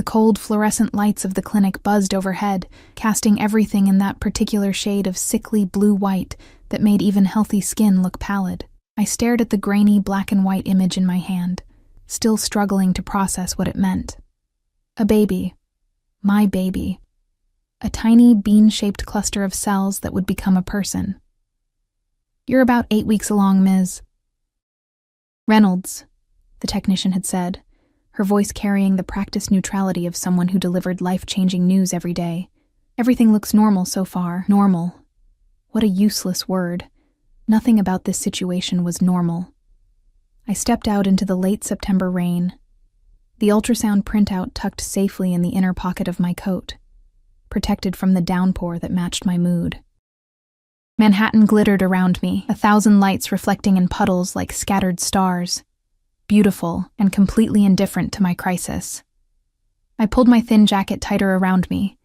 The cold fluorescent lights of the clinic buzzed overhead, casting everything in that particular shade of sickly blue-white that made even healthy skin look pallid. I stared at the grainy black and white image in my hand, still struggling to process what it meant. A baby. My baby. A tiny bean-shaped cluster of cells that would become a person. "You're about 8 weeks along, Ms. Reynolds," the technician had said, her voice carrying the practiced neutrality of someone who delivered life-changing news every day. "Everything looks normal so far." Normal. What a useless word. Nothing about this situation was normal. I stepped out into the late September rain. The ultrasound printout tucked safely in the inner pocket of my coat, protected from the downpour that matched my mood. Manhattan glittered around me, 1,000 lights reflecting in puddles like scattered stars, beautiful and completely indifferent to my crisis. I pulled my thin jacket tighter around me,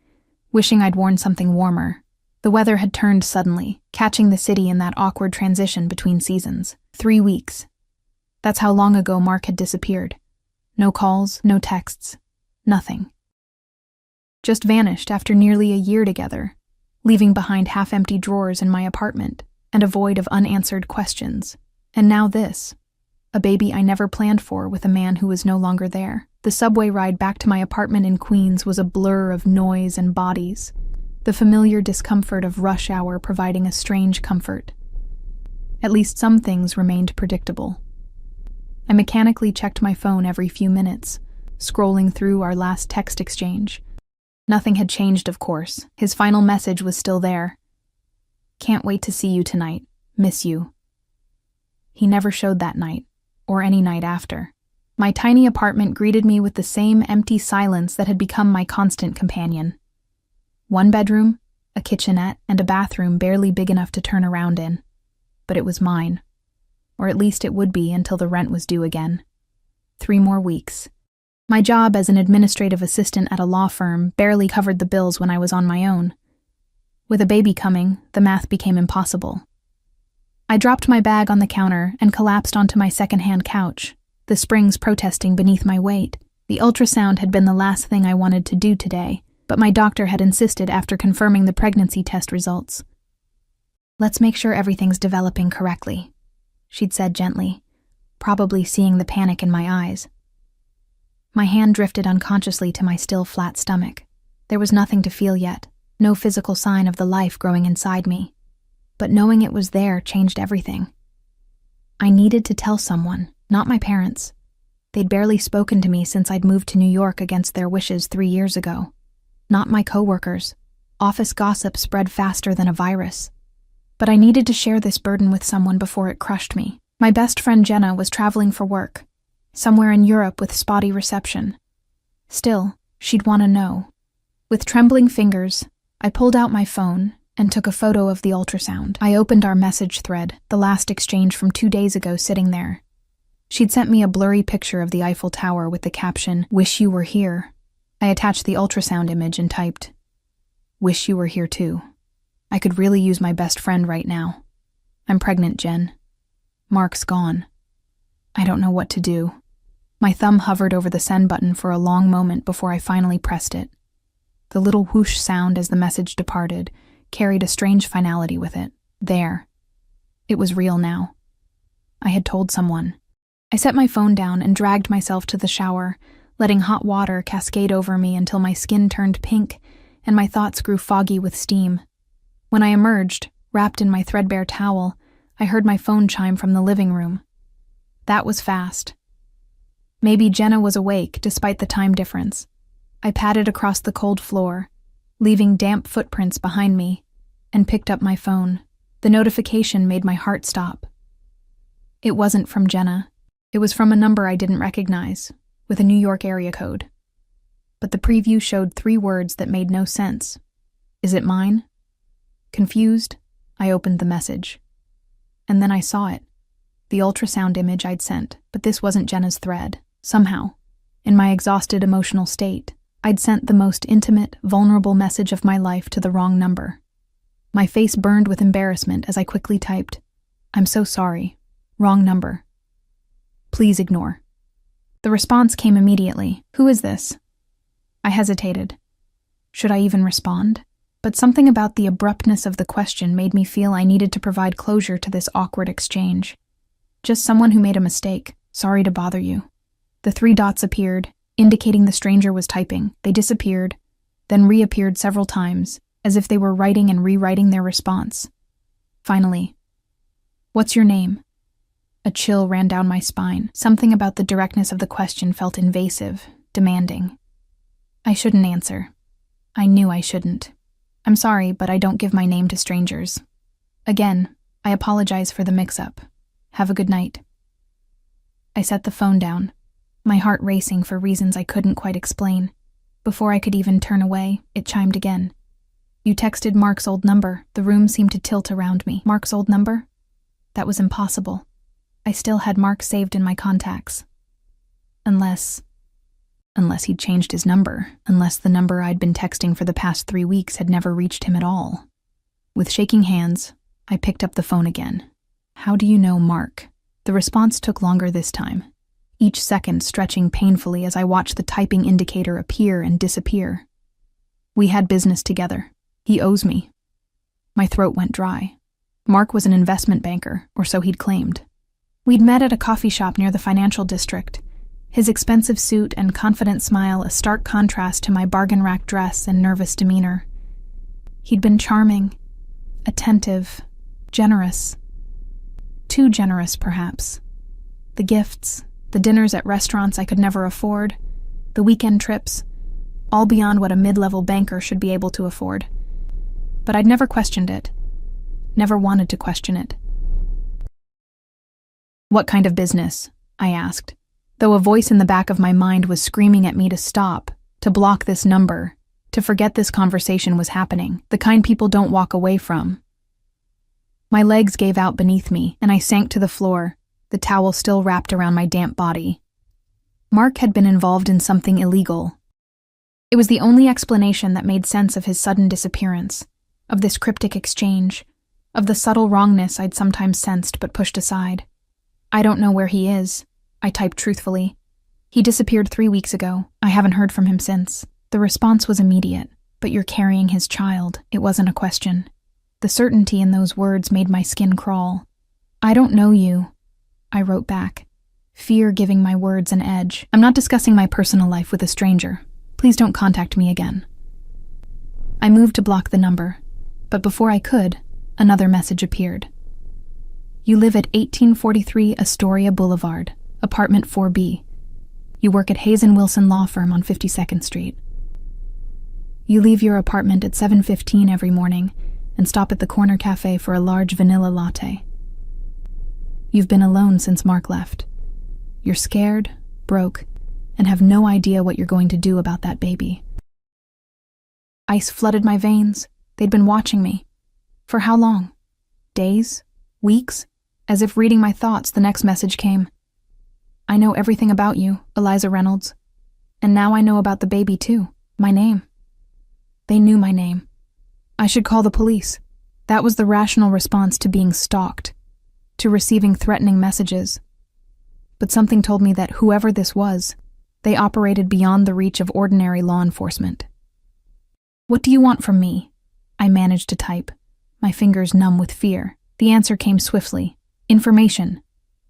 wishing I'd worn something warmer. The weather had turned suddenly, catching the city in that awkward transition between seasons. 3 weeks. That's how long ago Mark had disappeared. No calls, no texts, nothing. Just vanished after nearly a year together, leaving behind half-empty drawers in my apartment and a void of unanswered questions. And now this. A baby I never planned for with a man who was no longer there. The subway ride back to my apartment in Queens was a blur of noise and bodies, the familiar discomfort of rush hour providing a strange comfort. At least some things remained predictable. I mechanically checked my phone every few minutes, scrolling through our last text exchange. Nothing had changed, of course. His final message was still there. "Can't wait to see you tonight. Miss you." He never showed that night, or any night after. My tiny apartment greeted me with the same empty silence that had become my constant companion. 1 bedroom, a kitchenette, and a bathroom barely big enough to turn around in. But it was mine. Or at least it would be until the rent was due again. 3 more weeks. My job as an administrative assistant at a law firm barely covered the bills when I was on my own. With a baby coming, the math became impossible. I dropped my bag on the counter and collapsed onto my second-hand couch, the springs protesting beneath my weight. The ultrasound had been the last thing I wanted to do today, but my doctor had insisted after confirming the pregnancy test results. "Let's make sure everything's developing correctly," she'd said gently, probably seeing the panic in my eyes. My hand drifted unconsciously to my still flat stomach. There was nothing to feel yet, no physical sign of the life growing inside me. But knowing it was there changed everything. I needed to tell someone, not my parents. They'd barely spoken to me since I'd moved to New York against their wishes 3 years ago. Not my coworkers. Office gossip spread faster than a virus. But I needed to share this burden with someone before it crushed me. My best friend Jenna was traveling for work, somewhere in Europe with spotty reception. Still, she'd want to know. With trembling fingers, I pulled out my phone and took a photo of the ultrasound. I opened our message thread, the last exchange from 2 days ago sitting there. She'd sent me a blurry picture of the Eiffel Tower with the caption, "Wish you were here." I attached the ultrasound image and typed, "Wish you were here too. I could really use my best friend right now. I'm pregnant, Jen. Mark's gone. I don't know what to do." My thumb hovered over the send button for a long moment before I finally pressed it. The little whoosh sound as the message departed carried a strange finality with it. There. It was real now. I had told someone. I set my phone down and dragged myself to the shower, letting hot water cascade over me until my skin turned pink and my thoughts grew foggy with steam. When I emerged, wrapped in my threadbare towel, I heard my phone chime from the living room. That was fast. Maybe Jenna was awake despite the time difference. I padded across the cold floor, leaving damp footprints behind me, and picked up my phone. The notification made my heart stop. It wasn't from Jenna. It was from a number I didn't recognize, with a New York area code. But the preview showed 3 words that made no sense. Is it mine? Confused, I opened the message. And then I saw it. The ultrasound image I'd sent, but this wasn't Jenna's thread. Somehow, in my exhausted emotional state, I'd sent the most intimate, vulnerable message of my life to the wrong number. My face burned with embarrassment as I quickly typed, "I'm so sorry. Wrong number. Please ignore." The response came immediately. "Who is this?" I hesitated. Should I even respond? But something about the abruptness of the question made me feel I needed to provide closure to this awkward exchange. Just someone who made a mistake. Sorry to bother you. The 3 dots appeared, indicating the stranger was typing. They disappeared, then reappeared several times, as if they were writing and rewriting their response. Finally, "What's your name?" A chill ran down my spine. Something about the directness of the question felt invasive, demanding. I shouldn't answer. I knew I shouldn't. I'm sorry, but I don't give my name to strangers. Again, I apologize for the mix-up. Have a good night. I set the phone down, my heart racing for reasons I couldn't quite explain. Before I could even turn away, it chimed again. You texted Mark's old number. The room seemed to tilt around me. Mark's old number? That was impossible. I still had Mark saved in my contacts. Unless he'd changed his number. Unless the number I'd been texting for the past 3 weeks had never reached him at all. With shaking hands, I picked up the phone again. How do you know Mark? The response took longer this time, each second stretching painfully as I watched the typing indicator appear and disappear. We had business together. He owes me. My throat went dry. Mark was an investment banker, or so he'd claimed. We'd met at a coffee shop near the financial district, his expensive suit and confident smile a stark contrast to my bargain rack dress and nervous demeanor. He'd been charming, attentive, generous. Too generous, perhaps. The gifts, the dinners at restaurants I could never afford, the weekend trips, all beyond what a mid-level banker should be able to afford. But I'd never questioned it. Never wanted to question it. What kind of business? I asked, though a voice in the back of my mind was screaming at me to stop, to block this number, to forget this conversation was happening, the kind people don't walk away from. My legs gave out beneath me, and I sank to the floor, the towel still wrapped around my damp body. Mark had been involved in something illegal. It was the only explanation that made sense of his sudden disappearance, of this cryptic exchange, of the subtle wrongness I'd sometimes sensed but pushed aside. I don't know where he is, I typed truthfully. He disappeared 3 weeks ago. I haven't heard from him since. The response was immediate. But you're carrying his child. It wasn't a question. The certainty in those words made my skin crawl. I don't know you, I wrote back, fear giving my words an edge. I'm not discussing my personal life with a stranger. Please don't contact me again. I moved to block the number, but before I could, another message appeared. You live at 1843 Astoria Boulevard, apartment 4B. You work at Hayes & Wilson Law Firm on 52nd Street. You leave your apartment at 7:15 every morning and stop at the corner cafe for a large vanilla latte. You've been alone since Mark left. You're scared, broke, and have no idea what you're going to do about that baby. Ice flooded my veins. They'd been watching me. For how long? Days? Weeks? As if reading my thoughts, the next message came. I know everything about you, Eliza Reynolds. And now I know about the baby too. My name. They knew my name. I should call the police. That was the rational response to being stalked, to receiving threatening messages. But something told me that whoever this was, they operated beyond the reach of ordinary law enforcement. What do you want from me? I managed to type, my fingers numb with fear. The answer came swiftly. Information.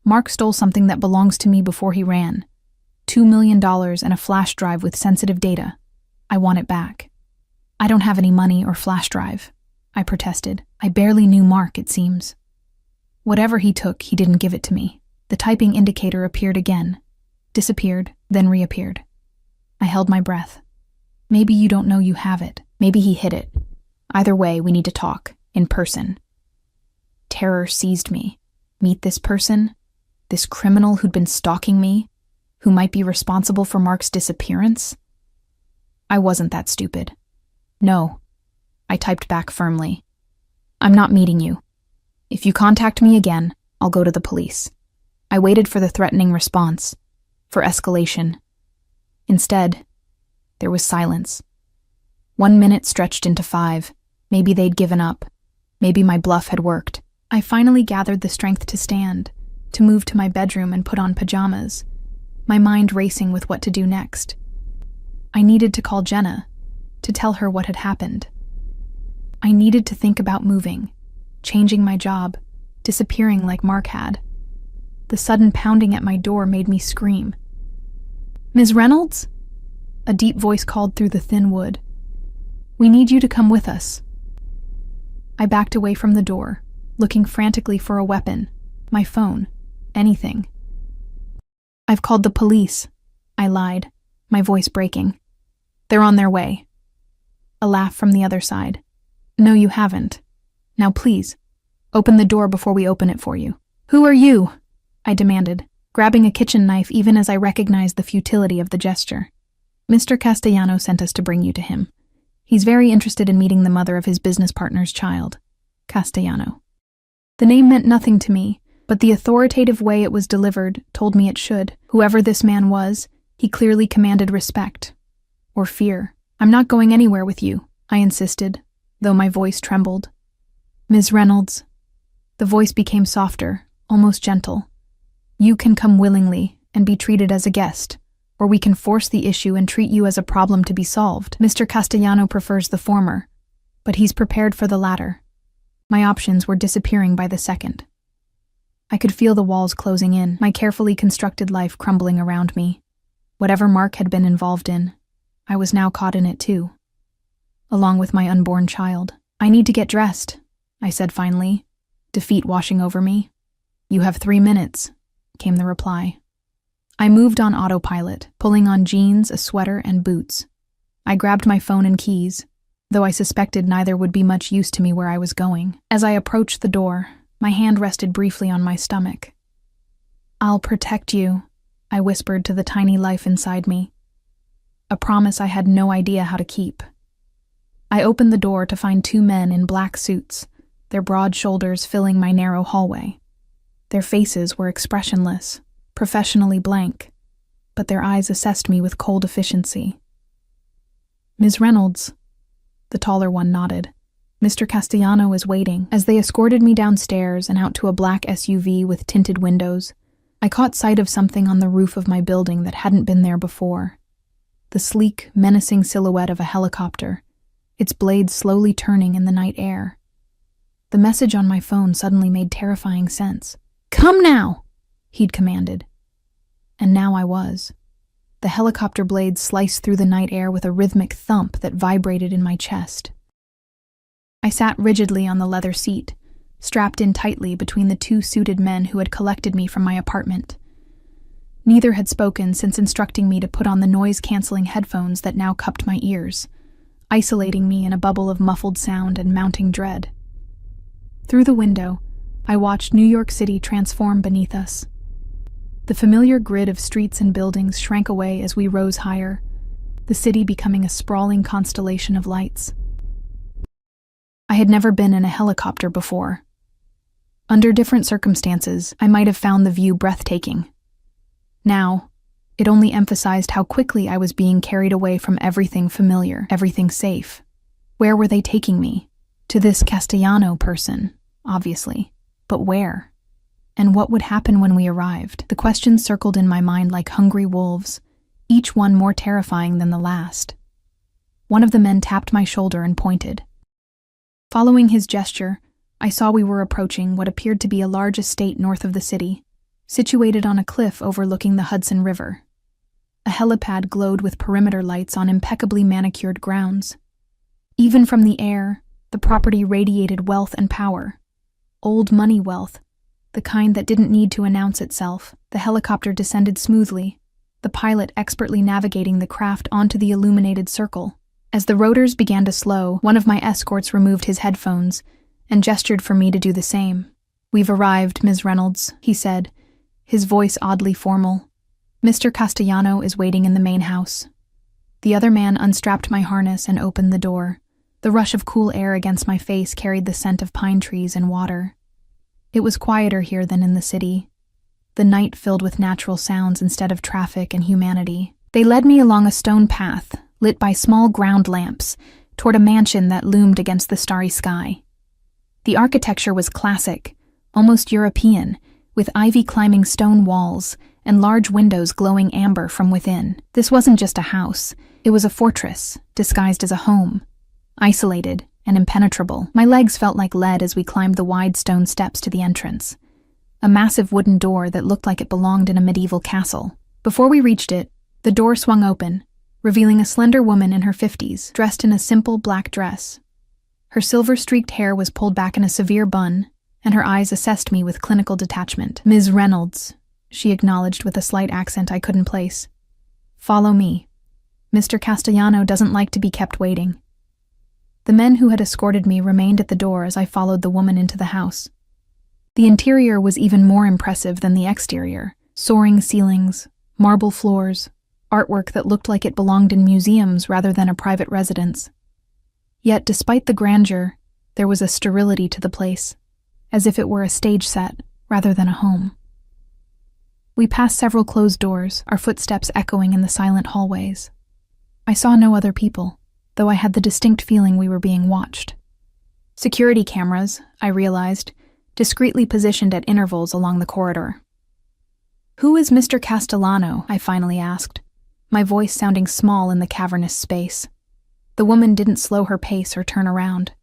Mark stole something that belongs to me before he ran. $2 million and a flash drive with sensitive data. I want it back. I don't have any money or flash drive, I protested. I barely knew Mark, it seems. Whatever he took, he didn't give it to me. The typing indicator appeared again, disappeared, then reappeared. I held my breath. Maybe you don't know you have it. Maybe he hid it. Either way, we need to talk, in person. Terror seized me. Meet this person? This criminal who'd been stalking me? Who might be responsible for Mark's disappearance? I wasn't that stupid. No, I typed back firmly. I'm not meeting you. If you contact me again, I'll go to the police. I waited for the threatening response, for escalation. Instead, there was silence. 1 minute stretched into 5. Maybe they'd given up. Maybe my bluff had worked. I finally gathered the strength to stand, to move to my bedroom and put on pajamas, my mind racing with what to do next. I needed to call Jenna, to tell her what had happened. I needed to think about moving, changing my job, disappearing like Mark had. The sudden pounding at my door made me scream. "Ms. Reynolds?" A deep voice called through the thin wood. "We need you to come with us." I backed away from the door, looking frantically for a weapon, my phone, anything. "I've called the police," I lied, my voice breaking. "They're on their way." A laugh from the other side. "No, you haven't. Now please, open the door before we open it for you." "Who are you?" I demanded, grabbing a kitchen knife even as I recognized the futility of the gesture. "Mr. Castellano sent us to bring you to him. He's very interested in meeting the mother of his business partner's child, Castellano." The name meant nothing to me, but the authoritative way it was delivered told me it should. Whoever this man was, he clearly commanded respect. Or fear. "I'm not going anywhere with you," I insisted, though my voice trembled. "Ms. Reynolds." The voice became softer, almost gentle. "You can come willingly and be treated as a guest, or we can force the issue and treat you as a problem to be solved. Mr. Castellano prefers the former, but he's prepared for the latter." My options were disappearing by the second. I could feel the walls closing in, my carefully constructed life crumbling around me. Whatever Mark had been involved in, I was now caught in it too, along with my unborn child. "I need to get dressed," I said finally, defeat washing over me. "You have 3 minutes," came the reply. I moved on autopilot, pulling on jeans, a sweater, and boots. I grabbed my phone and keys, though I suspected neither would be much use to me where I was going. As I approached the door, my hand rested briefly on my stomach. "I'll protect you," I whispered to the tiny life inside me. A promise I had no idea how to keep. I opened the door to find 2 men in black suits, their broad shoulders filling my narrow hallway. Their faces were expressionless, professionally blank, but their eyes assessed me with cold efficiency. "Ms. Reynolds," the taller one nodded. "Mr. Castellano is waiting." As they escorted me downstairs and out to a black SUV with tinted windows, I caught sight of something on the roof of my building that hadn't been there before. The sleek, menacing silhouette of a helicopter, its blades slowly turning in the night air. The message on my phone suddenly made terrifying sense. "Come now!" he'd commanded. And now I was. The helicopter blades sliced through the night air with a rhythmic thump that vibrated in my chest. I sat rigidly on the leather seat, strapped in tightly between the 2 suited men who had collected me from my apartment. Neither had spoken since instructing me to put on the noise-canceling headphones that now cupped my ears, isolating me in a bubble of muffled sound and mounting dread. Through the window, I watched New York City transform beneath us. The familiar grid of streets and buildings shrank away as we rose higher, the city becoming a sprawling constellation of lights. I had never been in a helicopter before. Under different circumstances, I might have found the view breathtaking. Now, it only emphasized how quickly I was being carried away from everything familiar, everything safe. Where were they taking me? To this Castellano person, obviously. But where? And what would happen when we arrived? The questions circled in my mind like hungry wolves, each one more terrifying than the last. One of the men tapped my shoulder and pointed. Following his gesture, I saw we were approaching what appeared to be a large estate north of the city, situated on a cliff overlooking the Hudson River. A helipad glowed with perimeter lights on impeccably manicured grounds. Even from the air, the property radiated wealth and power. Old money wealth, the kind that didn't need to announce itself. The helicopter descended smoothly, the pilot expertly navigating the craft onto the illuminated circle. As the rotors began to slow, one of my escorts removed his headphones and gestured for me to do the same. "We've arrived, Ms. Reynolds," he said, his voice oddly formal. "Mr. Castellano is waiting in the main house." The other man unstrapped my harness and opened the door. The rush of cool air against my face carried the scent of pine trees and water. It was quieter here than in the city, the night filled with natural sounds instead of traffic and humanity. They led me along a stone path, lit by small ground lamps, toward a mansion that loomed against the starry sky. The architecture was classic, almost European, with ivy-climbing stone walls and large windows glowing amber from within. This wasn't just a house, It was a fortress, disguised as a home, isolated and impenetrable. My legs felt like lead as we climbed the wide stone steps to the entrance. A massive wooden door that looked like it belonged in a medieval castle. Before we reached it, the door swung open, revealing a slender woman in her 50s, dressed in a simple black dress. Her silver-streaked hair was pulled back in a severe bun, and her eyes assessed me with clinical detachment. "Ms. Reynolds," she acknowledged with a slight accent I couldn't place. "Follow me. Mr. Castellano doesn't like to be kept waiting." The men who had escorted me remained at the door as I followed the woman into the house. The interior was even more impressive than the exterior. Soaring ceilings, marble floors, artwork that looked like it belonged in museums rather than a private residence. Yet, despite the grandeur, there was a sterility to the place, as if it were a stage set rather than a home. We passed several closed doors, our footsteps echoing in the silent hallways. I saw no other people, though I had the distinct feeling we were being watched. Security cameras, I realized, discreetly positioned at intervals along the corridor. "Who is Mr. Castellano?" I finally asked, my voice sounding small in the cavernous space. The woman didn't slow her pace or turn around.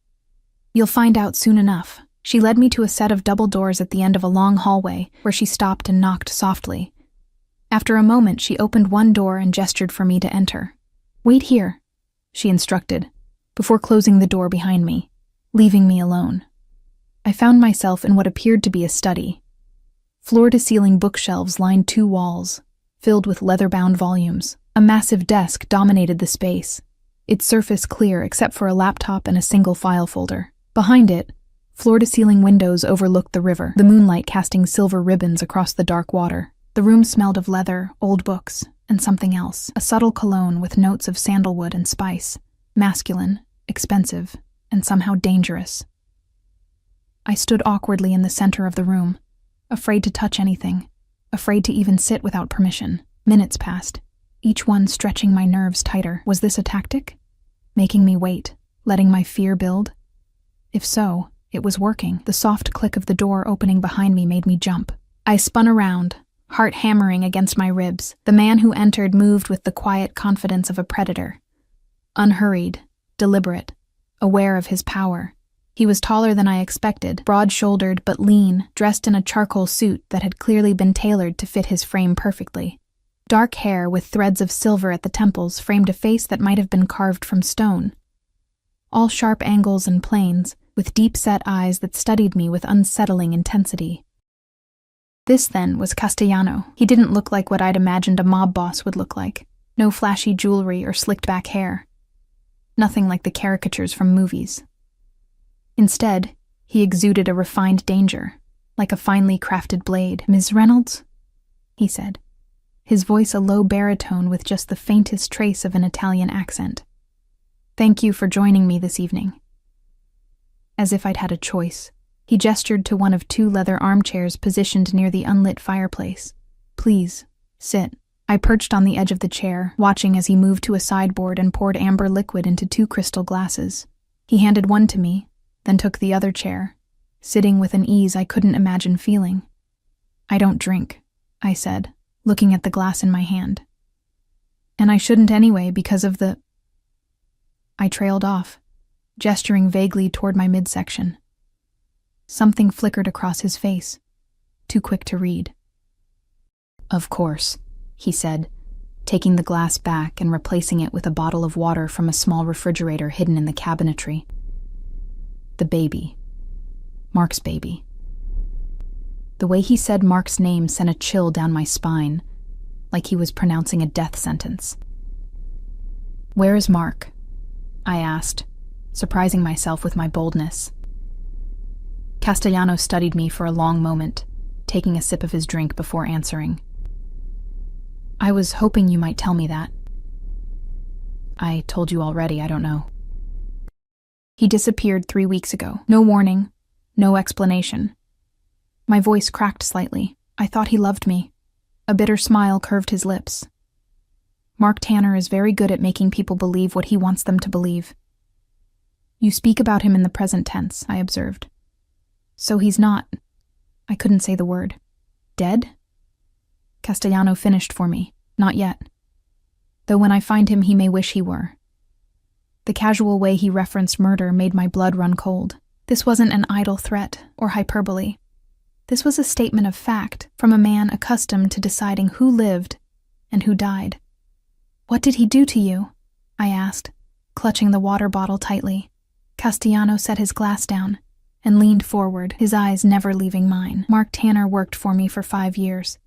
"You'll find out soon enough." She led me to a set of double doors at the end of a long hallway where she stopped and knocked softly. After a moment, she opened one door and gestured for me to enter. "Wait here," she instructed, before closing the door behind me, leaving me alone. I found myself in what appeared to be a study. Floor-to-ceiling bookshelves lined 2 walls, filled with leather-bound volumes. A massive desk dominated the space, its surface clear except for a laptop and a single file folder. Behind it, floor-to-ceiling windows overlooked the river, the moonlight casting silver ribbons across the dark water. The room smelled of leather, old books, and something else, a subtle cologne with notes of sandalwood and spice, masculine, expensive, and somehow dangerous. I stood awkwardly in the center of the room, afraid to touch anything, afraid to even sit without permission. Minutes passed, each one stretching my nerves tighter. Was this a tactic? Making me wait, letting my fear build? If so, it was working. The soft click of the door opening behind me made me jump. I spun around, heart hammering against my ribs. The man who entered moved with the quiet confidence of a predator. Unhurried, deliberate, aware of his power. He was taller than I expected, broad-shouldered but lean, dressed in a charcoal suit that had clearly been tailored to fit his frame perfectly. Dark hair with threads of silver at the temples framed a face that might have been carved from stone. All sharp angles and planes, with deep-set eyes that studied me with unsettling intensity. This, then, was Castellano. He didn't look like what I'd imagined a mob boss would look like. No flashy jewelry or slicked-back hair. Nothing like the caricatures from movies. Instead, he exuded a refined danger, like a finely crafted blade. "Ms. Reynolds?" he said, his voice a low baritone with just the faintest trace of an Italian accent. "Thank you for joining me this evening." As if I'd had a choice, he gestured to one of 2 leather armchairs positioned near the unlit fireplace. "Please, sit." I perched on the edge of the chair, watching as he moved to a sideboard and poured amber liquid into 2 crystal glasses. He handed one to me, then took the other chair, sitting with an ease I couldn't imagine feeling. "I don't drink," I said, looking at the glass in my hand. "And I shouldn't anyway because of the—" I trailed off, gesturing vaguely toward my midsection. Something flickered across his face, too quick to read. "Of course," he said, taking the glass back and replacing it with a bottle of water from a small refrigerator hidden in the cabinetry. "The baby. Mark's baby." The way he said Mark's name sent a chill down my spine, like he was pronouncing a death sentence. "Where is Mark?" I asked, surprising myself with my boldness. Castellano studied me for a long moment, taking a sip of his drink before answering. "I was hoping you might tell me that." "I told you already, I don't know." "He disappeared 3 weeks ago. No warning, no explanation." My voice cracked slightly. I thought he loved me. A bitter smile curved his lips. "Mark Tanner is very good at making people believe what he wants them to believe." "You speak about him in the present tense," I observed. "So he's not—" I couldn't say the word. "Dead?" Castellano finished for me. "Not yet." though when I find him he may wish he were. The casual way he referenced murder made my blood run cold. This wasn't an idle threat or hyperbole. This was a statement of fact from a man accustomed to deciding who lived and who died. "What did he do to you?" I asked, clutching the water bottle tightly. Castellano set his glass down and leaned forward, his eyes never leaving mine. "Mark Tanner worked for me for 5 years.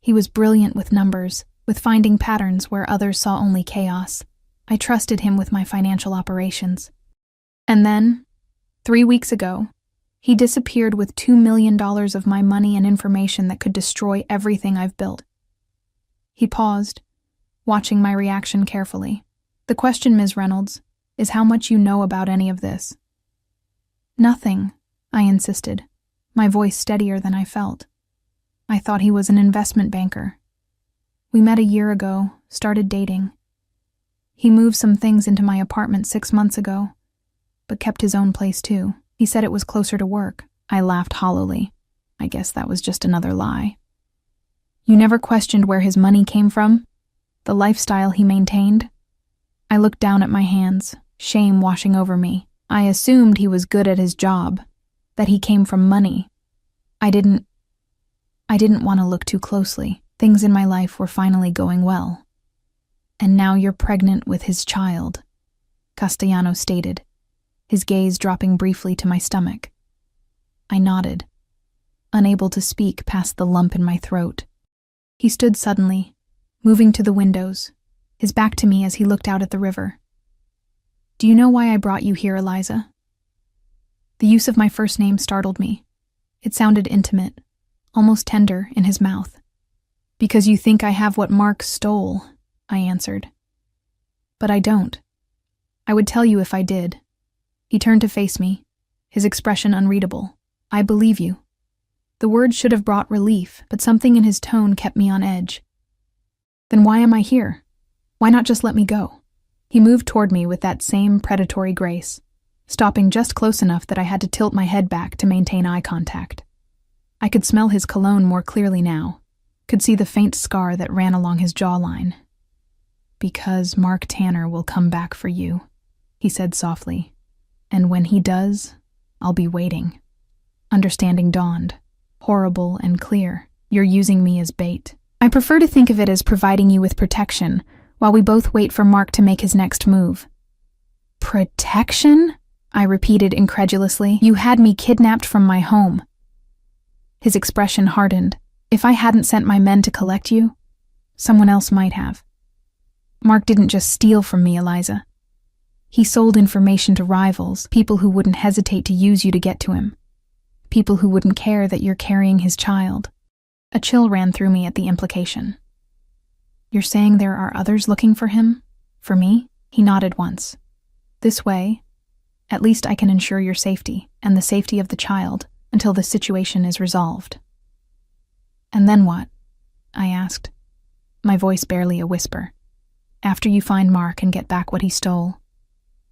He was brilliant with numbers, with finding patterns where others saw only chaos. I trusted him with my financial operations. And then, 3 weeks ago, he disappeared with $2 million of my money and information that could destroy everything I've built." He paused, watching my reaction carefully. "The question, Ms. Reynolds, is how much you know about any of this." "Nothing," I insisted, my voice steadier than I felt. "I thought he was an investment banker. We met a year ago, started dating. He moved some things into my apartment 6 months ago, but kept his own place too. He said it was closer to work." I laughed hollowly. I guess that was just another lie. "You never questioned where his money came from? The lifestyle he maintained?" I looked down at my hands, shame washing over me. I assumed he was good at his job, that he came from money. I didn't want to look too closely. Things in my life were finally going well. "And now you're pregnant with his child," Castellano stated, his gaze dropping briefly to my stomach. I nodded, unable to speak past the lump in my throat. He stood suddenly, moving to the windows, his back to me as he looked out at the river. "Do you know why I brought you here, Eliza?" The use of my first name startled me. It sounded intimate, almost tender, in his mouth. "Because you think I have what Mark stole," I answered. "But I don't. I would tell you if I did." He turned to face me, his expression unreadable. "I believe you." The words should have brought relief, but something in his tone kept me on edge. "Then why am I here? Why not just let me go?" He moved toward me with that same predatory grace, stopping just close enough that I had to tilt my head back to maintain eye contact. I could smell his cologne more clearly now, could see the faint scar that ran along his jawline. "Because Mark Tanner will come back for you," he said softly. "And when he does, I'll be waiting." Understanding dawned, horrible and clear. "You're using me as bait." "I prefer to think of it as providing you with protection, while we both wait for Mark to make his next move." "Protection?" I repeated incredulously. "You had me kidnapped from my home." His expression hardened. "If I hadn't sent my men to collect you, someone else might have. Mark didn't just steal from me, Eliza. He sold information to rivals, people who wouldn't hesitate to use you to get to him. People who wouldn't care that you're carrying his child." A chill ran through me at the implication. "You're saying there are others looking for him? For me?" He nodded once. "This way, at least I can ensure your safety, and the safety of the child, until the situation is resolved." "And then what?" I asked, my voice barely a whisper. "After you find Mark and get back what he stole,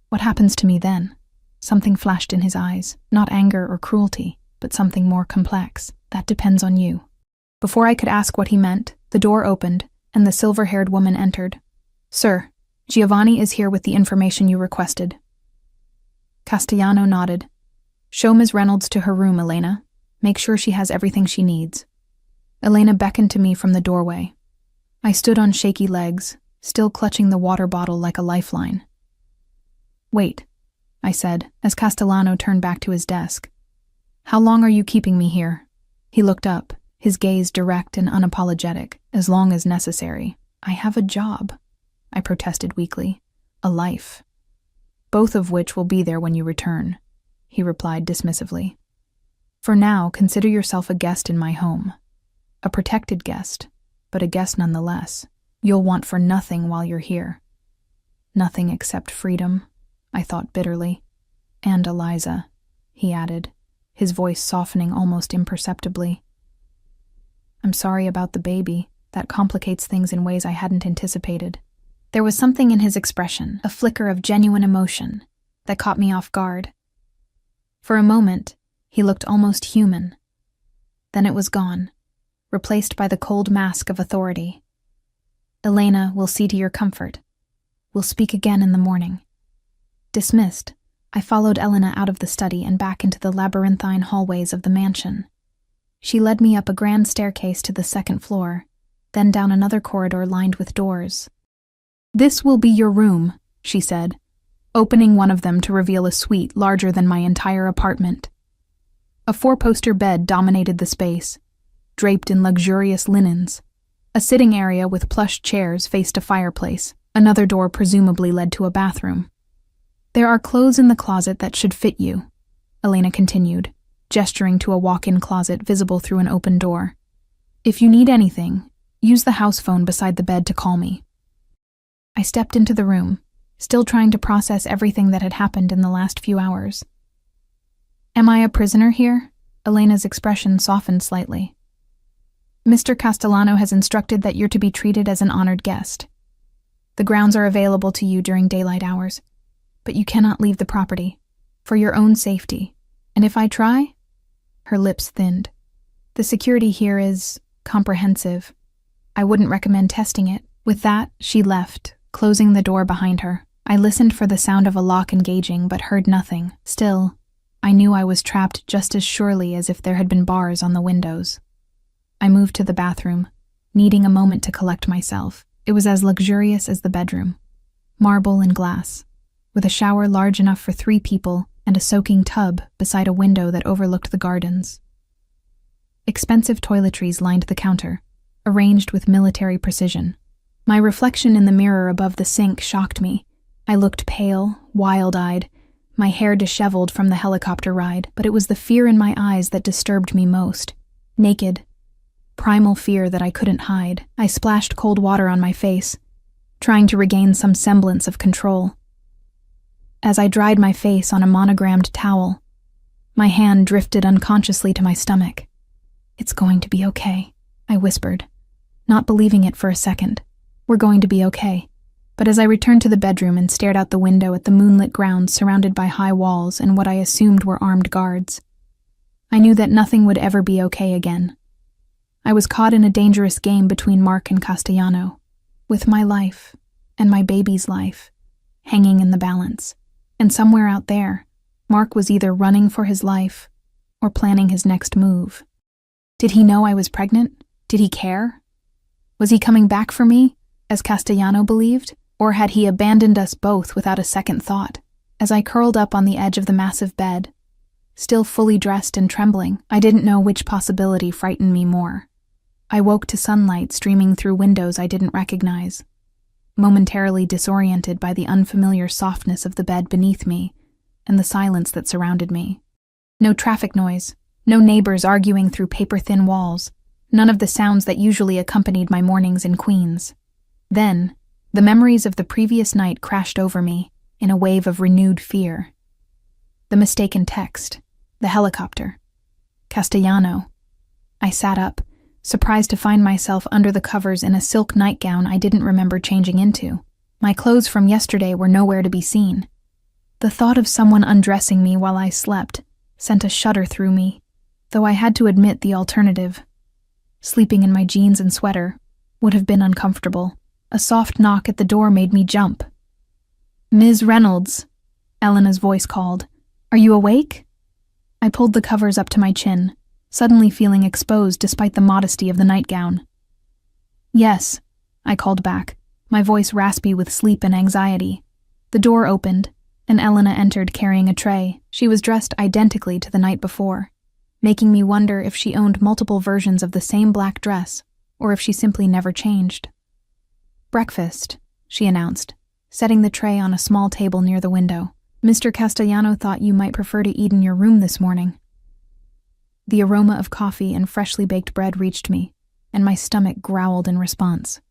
what happens to me then?" Something flashed in his eyes, not anger or cruelty, but something more complex. "That depends on you." Before I could ask what he meant, the door opened, and the silver-haired woman entered. "Sir, Giovanni is here with the information you requested." Castellano nodded. "Show Ms. Reynolds to her room, Elena. Make sure she has everything she needs." Elena beckoned to me from the doorway. I stood on shaky legs, still clutching the water bottle like a lifeline. "Wait," I said, as Castellano turned back to his desk. "How long are you keeping me here?" He looked up, his gaze direct and unapologetic. "As long as necessary." "I have a job," I protested weakly. "A life. Both of which will be there when you return," he replied dismissively. "For now, consider yourself a guest in my home. A protected guest, but a guest nonetheless. You'll want for nothing while you're here." "Nothing except freedom," I thought bitterly. "And Eliza," he added, his voice softening almost imperceptibly. "I'm sorry about the baby. That complicates things in ways I hadn't anticipated." There was something in his expression, a flicker of genuine emotion, that caught me off guard. For a moment, he looked almost human. Then it was gone, replaced by the cold mask of authority. Elena, we'll see to your comfort. We'll speak again in the morning." Dismissed, I followed Elena out of the study and back into the labyrinthine hallways of the mansion. She led me up a grand staircase to the second floor, then down another corridor lined with doors. "This will be your room," she said, opening one of them to reveal a suite larger than my entire apartment. A four-poster bed dominated the space, draped in luxurious linens. A sitting area with plush chairs faced a fireplace. Another door presumably led to a bathroom. "There are clothes in the closet that should fit you," Elena continued, gesturing to a walk-in closet visible through an open door. "If you need anything, use the house phone beside the bed to call me." I stepped into the room, still trying to process everything that had happened in the last few hours. "Am I a prisoner here?" Elena's expression softened slightly. "Mr. Castellano has instructed that you're to be treated as an honored guest. The grounds are available to you during daylight hours, but you cannot leave the property, for your own safety. And if I try?" Her lips thinned. "The security here is comprehensive. I wouldn't recommend testing it." With that, she left, closing the door behind her. I listened for the sound of a lock engaging, but heard nothing. Still, I knew I was trapped just as surely as if there had been bars on the windows. I moved to the bathroom, needing a moment to collect myself. It was as luxurious as the bedroom. Marble and glass, with a shower large enough for 3 people and a soaking tub beside a window that overlooked the gardens. Expensive toiletries lined the counter, arranged with military precision. My reflection in the mirror above the sink shocked me. I looked pale, wild-eyed, my hair disheveled from the helicopter ride, but it was the fear in my eyes that disturbed me most. Naked, primal fear that I couldn't hide. I splashed cold water on my face, trying to regain some semblance of control. As I dried my face on a monogrammed towel, my hand drifted unconsciously to my stomach. "It's going to be okay," I whispered, not believing it for a second. "We're going to be okay." But as I returned to the bedroom and stared out the window at the moonlit grounds surrounded by high walls and what I assumed were armed guards, I knew that nothing would ever be okay again. I was caught in a dangerous game between Mark and Castellano, with my life and my baby's life hanging in the balance. And somewhere out there, Mark was either running for his life or planning his next move. Did he know I was pregnant? Did he care? Was he coming back for me, as Castellano believed? Or had he abandoned us both without a second thought? As I curled up on the edge of the massive bed, still fully dressed and trembling, I didn't know which possibility frightened me more. I woke to sunlight streaming through windows I didn't recognize, momentarily disoriented by the unfamiliar softness of the bed beneath me and the silence that surrounded me. No traffic noise, no neighbors arguing through paper-thin walls, none of the sounds that usually accompanied my mornings in Queens. Then, the memories of the previous night crashed over me in a wave of renewed fear. The mistaken text, the helicopter, Castellano. I sat up, surprised to find myself under the covers in a silk nightgown I didn't remember changing into. My clothes from yesterday were nowhere to be seen. The thought of someone undressing me while I slept sent a shudder through me, though I had to admit the alternative. Sleeping in my jeans and sweater would have been uncomfortable. A soft knock at the door made me jump. "Ms. Reynolds," Elena's voice called. "Are you awake?" I pulled the covers up to my chin, suddenly feeling exposed despite the modesty of the nightgown. "Yes," I called back, my voice raspy with sleep and anxiety. The door opened, and Elena entered carrying a tray. She was dressed identically to the night before, making me wonder if she owned multiple versions of the same black dress, or if she simply never changed. "Breakfast," she announced, setting the tray on a small table near the window. "Mr. Castellano thought you might prefer to eat in your room this morning." The aroma of coffee and freshly baked bread reached me, and my stomach growled in response.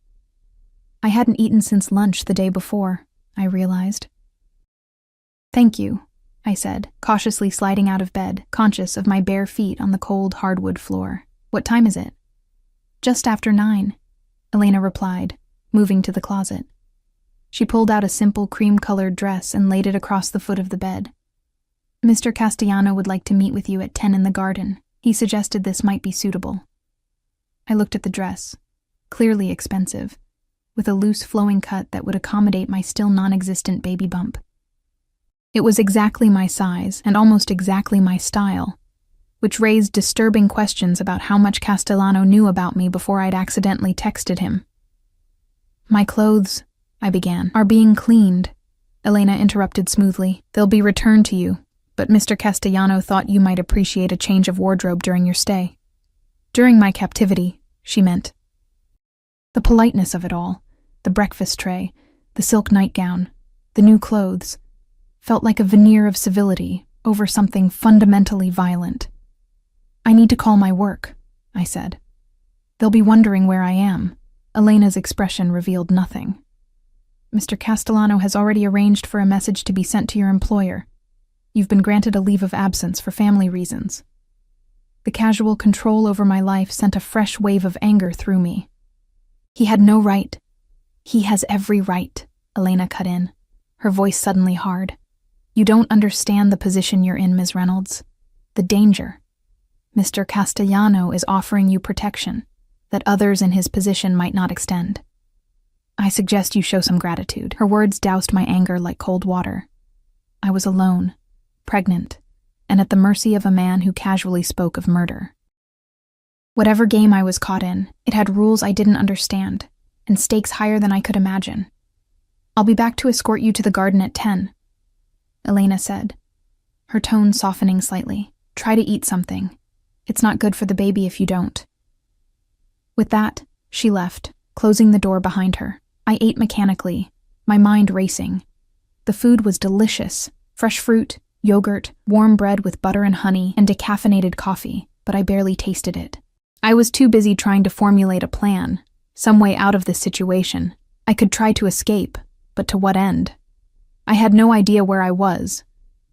I hadn't eaten since lunch the day before, I realized. "Thank you," I said, cautiously sliding out of bed, conscious of my bare feet on the cold hardwood floor. "What time is it?" "Just after 9, Elena replied, moving to the closet. She pulled out a simple cream-colored dress and laid it across the foot of the bed. "Mr. Castellano would like to meet with you at 10 in the garden. He suggested this might be suitable." I looked at the dress, clearly expensive, with a loose flowing cut that would accommodate my still non-existent baby bump. It was exactly my size and almost exactly my style, which raised disturbing questions about how much Castellano knew about me before I'd accidentally texted him. "My clothes," I began, "are being cleaned," Elena interrupted smoothly. "They'll be returned to you, but Mr. Castellano thought you might appreciate a change of wardrobe during your stay." During my captivity, she meant. The politeness of it all, the breakfast tray, the silk nightgown, the new clothes, felt like a veneer of civility over something fundamentally violent. "I need to call my work," I said. "They'll be wondering where I am." Elena's expression revealed nothing. "Mr. Castellano has already arranged for a message to be sent to your employer. You've been granted a leave of absence for family reasons." The casual control over my life sent a fresh wave of anger through me. "He had no right." "He has every right," Elena cut in, her voice suddenly hard. "You don't understand the position you're in, Ms. Reynolds. The danger. Mr. Castellano is offering you protection that others in his position might not extend. I suggest you show some gratitude." Her words doused my anger like cold water. I was alone, pregnant, and at the mercy of a man who casually spoke of murder. Whatever game I was caught in, it had rules I didn't understand, and stakes higher than I could imagine. "I'll be back to escort you to the garden at 10, Elena said, her tone softening slightly. "Try to eat something. It's not good for the baby if you don't." With that, she left, closing the door behind her. I ate mechanically, my mind racing. The food was delicious: fresh fruit, yogurt, warm bread with butter and honey, and decaffeinated coffee, but I barely tasted it. I was too busy trying to formulate a plan, some way out of this situation. I could try to escape, but to what end? I had no idea where I was,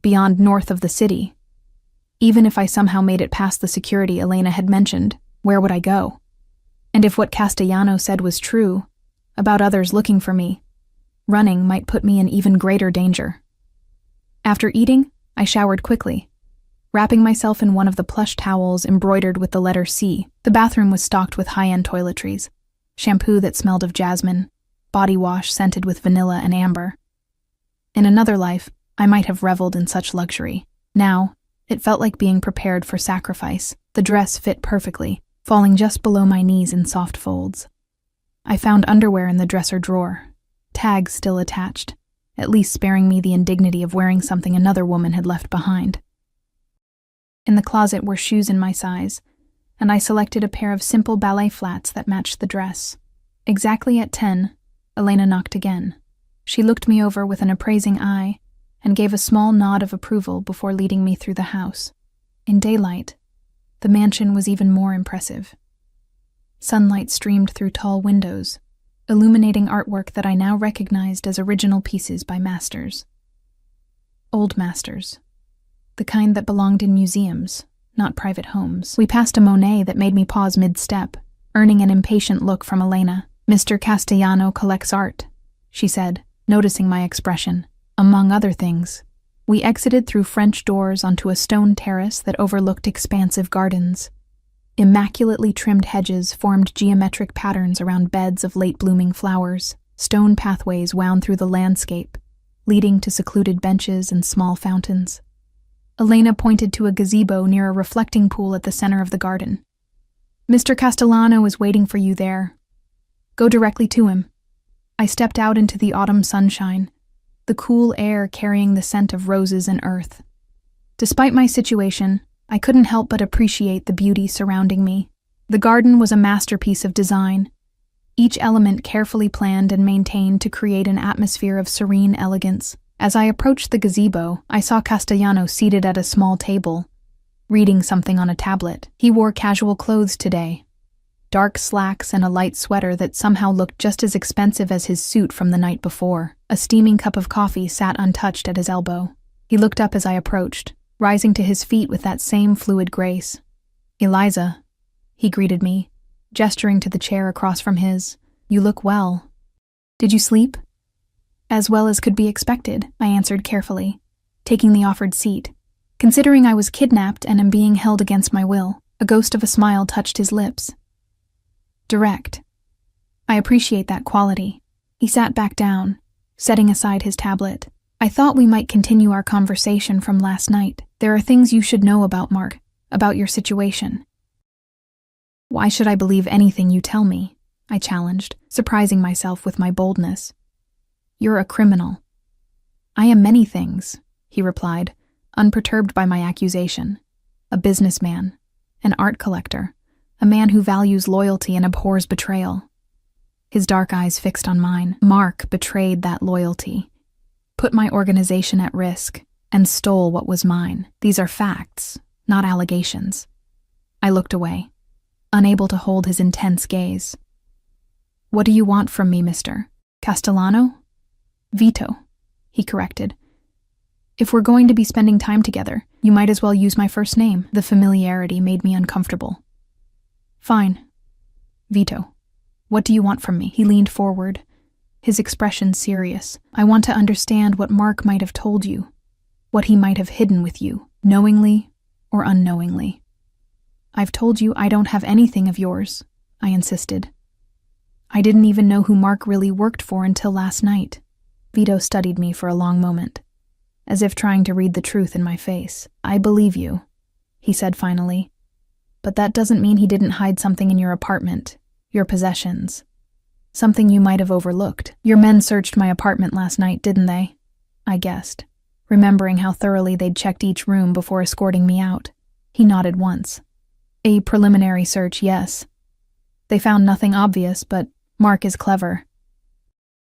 beyond north of the city. Even if I somehow made it past the security Elena had mentioned, where would I go? And if what Castellano said was true, about others looking for me, running might put me in even greater danger. After eating, I showered quickly, wrapping myself in one of the plush towels embroidered with the letter C. The bathroom was stocked with high-end toiletries, shampoo that smelled of jasmine, body wash scented with vanilla and amber. In another life, I might have reveled in such luxury. Now, it felt like being prepared for sacrifice. The dress fit perfectly, falling just below my knees in soft folds. I found underwear in the dresser drawer, tags still attached, at least sparing me the indignity of wearing something another woman had left behind. In the closet were shoes in my size, and I selected a pair of simple ballet flats that matched the dress. Exactly at 10, Elena knocked again. She looked me over with an appraising eye and gave a small nod of approval before leading me through the house. In daylight, the mansion was even more impressive. Sunlight streamed through tall windows, illuminating artwork that I now recognized as original pieces by masters. Old masters. The kind that belonged in museums, not private homes. We passed a Monet that made me pause mid-step, earning an impatient look from Elena. "Mr. Castellano collects art," she said, noticing my expression. Among other things, we exited through French doors onto a stone terrace that overlooked expansive gardens. Immaculately trimmed hedges formed geometric patterns around beds of late-blooming flowers. Stone pathways wound through the landscape, leading to secluded benches and small fountains. Elena pointed to a gazebo near a reflecting pool at the center of the garden. "Mr. Castellano is waiting for you there. Go directly to him." I stepped out into the autumn sunshine, the cool air carrying the scent of roses and earth. Despite my situation, I couldn't help but appreciate the beauty surrounding me. The garden was a masterpiece of design, each element carefully planned and maintained to create an atmosphere of serene elegance. As I approached the gazebo, I saw Castellano seated at a small table, reading something on a tablet. He wore casual clothes today, dark slacks and a light sweater that somehow looked just as expensive as his suit from the night before. A steaming cup of coffee sat untouched at his elbow. He looked up as I approached, rising to his feet with that same fluid grace. "Eliza," he greeted me, gesturing to the chair across from his. "You look well. Did you sleep?" "As well as could be expected," I answered carefully, taking the offered seat. "Considering I was kidnapped and am being held against my will." A ghost of a smile touched his lips. "Direct. I appreciate that quality." He sat back down, setting aside his tablet. I thought we might continue our conversation from last night. There are things you should know about Mark, about your situation. Why should I believe anything you tell me? I challenged, surprising myself with my boldness. You're a criminal. I am many things, he replied, unperturbed by my accusation. A businessman, an art collector, a man who values loyalty and abhors betrayal. His dark eyes fixed on mine. Mark betrayed that loyalty, put my organization at risk, and stole what was mine. These are facts, not allegations. I looked away, unable to hold his intense gaze. What do you want from me, Mr. Castellano? Vito, he corrected. If we're going to be spending time together, you might as well use my first name. The familiarity made me uncomfortable. Fine. Vito, what do you want from me? He leaned forward, his expression serious. I want to understand what Mark might have told you, what he might have hidden with you, knowingly or unknowingly. I've told you I don't have anything of yours, I insisted. I didn't even know who Mark really worked for until last night. Vito studied me for a long moment, as if trying to read the truth in my face. I believe you, he said finally. But that doesn't mean he didn't hide something in your apartment, your possessions. Something you might have overlooked. Your men searched my apartment last night, didn't they? I guessed, remembering how thoroughly they'd checked each room before escorting me out. He nodded once. A preliminary search, yes. They found nothing obvious, but Mark is clever.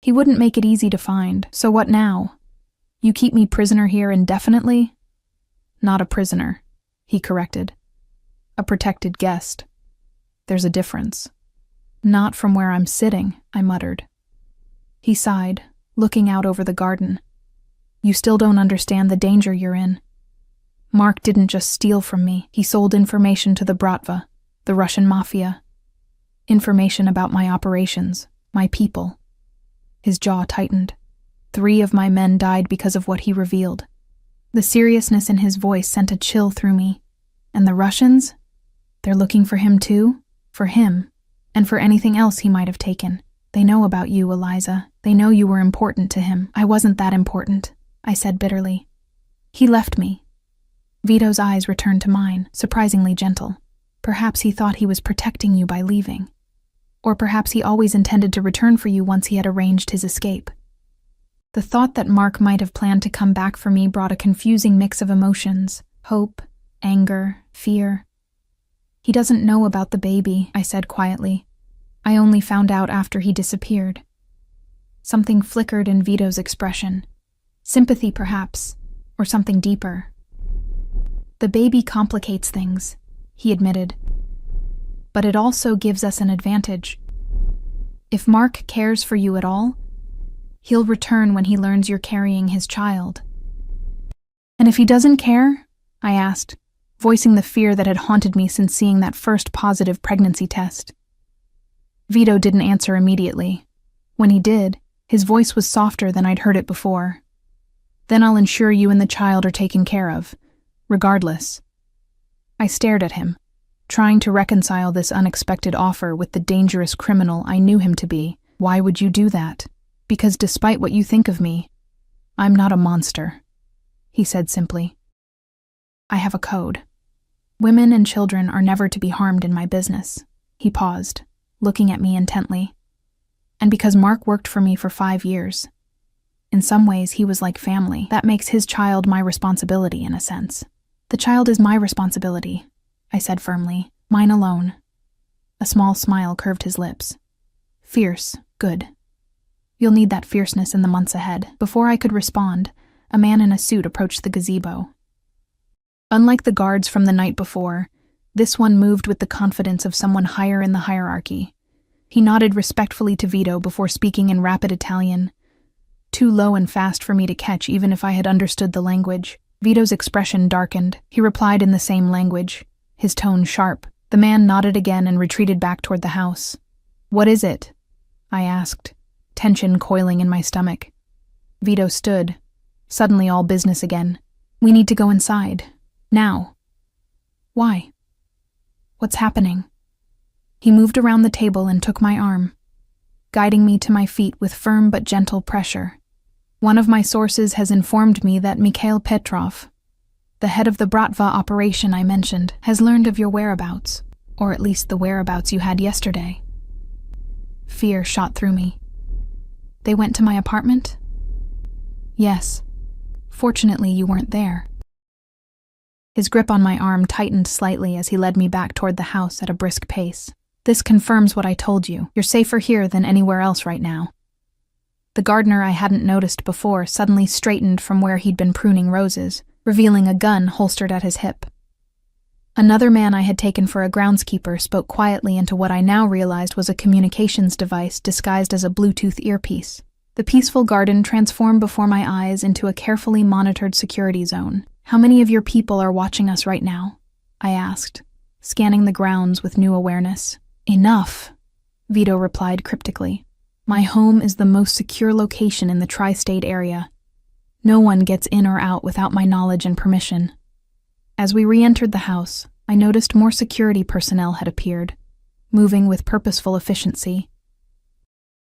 He wouldn't make it easy to find. So what now? You keep me prisoner here indefinitely? Not a prisoner, he corrected. A protected guest. There's a difference. Not from where I'm sitting, I muttered. He sighed, looking out over the garden. You still don't understand the danger you're in. Mark didn't just steal from me. He sold information to the Bratva, the Russian Mafia. Information about my operations, my people. His jaw tightened. 3 of my men died because of what he revealed. The seriousness in his voice sent a chill through me. And the Russians? They're looking for him too? For him, and for anything else he might have taken. They know about you, Eliza. They know you were important to him. I wasn't that important, I said bitterly. He left me. Vito's eyes returned to mine, surprisingly gentle. Perhaps he thought he was protecting you by leaving. Or perhaps he always intended to return for you once he had arranged his escape. The thought that Mark might have planned to come back for me brought a confusing mix of emotions: hope, anger, fear. He doesn't know about the baby, I said quietly. I only found out after he disappeared. Something flickered in Vito's expression. Sympathy, perhaps, or something deeper. The baby complicates things, he admitted. But it also gives us an advantage. If Mark cares for you at all, he'll return when he learns you're carrying his child. And if he doesn't care? I asked, voicing the fear that had haunted me since seeing that first positive pregnancy test. Vito didn't answer immediately. When he did, his voice was softer than I'd heard it before. Then I'll ensure you and the child are taken care of, regardless. I stared at him, trying to reconcile this unexpected offer with the dangerous criminal I knew him to be. Why would you do that? Because despite what you think of me, I'm not a monster, he said simply. I have a code. Women and children are never to be harmed in my business. He paused, looking at me intently. And because Mark worked for me for 5 years, in some ways he was like family. That makes his child my responsibility, in a sense. The child is my responsibility, I said firmly. Mine alone. A small smile curved his lips. Fierce, good. You'll need that fierceness in the months ahead. Before I could respond, a man in a suit approached the gazebo. Unlike the guards from the night before, this one moved with the confidence of someone higher in the hierarchy. He nodded respectfully to Vito before speaking in rapid Italian, too low and fast for me to catch even if I had understood the language. Vito's expression darkened. He replied in the same language, his tone sharp. The man nodded again and retreated back toward the house. What is it? I asked, tension coiling in my stomach. Vito stood, suddenly all business again. We need to go inside. Now. Why? What's happening? He moved around the table and took my arm. guiding me to my feet with firm but gentle pressure. One of my sources has informed me that Mikhail Petrov, the head of the Bratva operation I mentioned, has learned of your whereabouts, or at least the whereabouts you had yesterday. Fear shot through me. They went to my apartment? Yes. Fortunately, you weren't there. His grip on my arm tightened slightly as he led me back toward the house at a brisk pace. This confirms what I told you. You're safer here than anywhere else right now. The gardener I hadn't noticed before suddenly straightened from where he'd been pruning roses, revealing a gun holstered at his hip. Another man I had taken for a groundskeeper spoke quietly into what I now realized was a communications device disguised as a Bluetooth earpiece. The peaceful garden transformed before my eyes into a carefully monitored security zone. How many of your people are watching us right now? I asked, scanning the grounds with new awareness. Enough, Vito replied cryptically. My home is the most secure location in the tri-state area. No one gets in or out without my knowledge and permission. As we re-entered the house, I noticed more security personnel had appeared, moving with purposeful efficiency.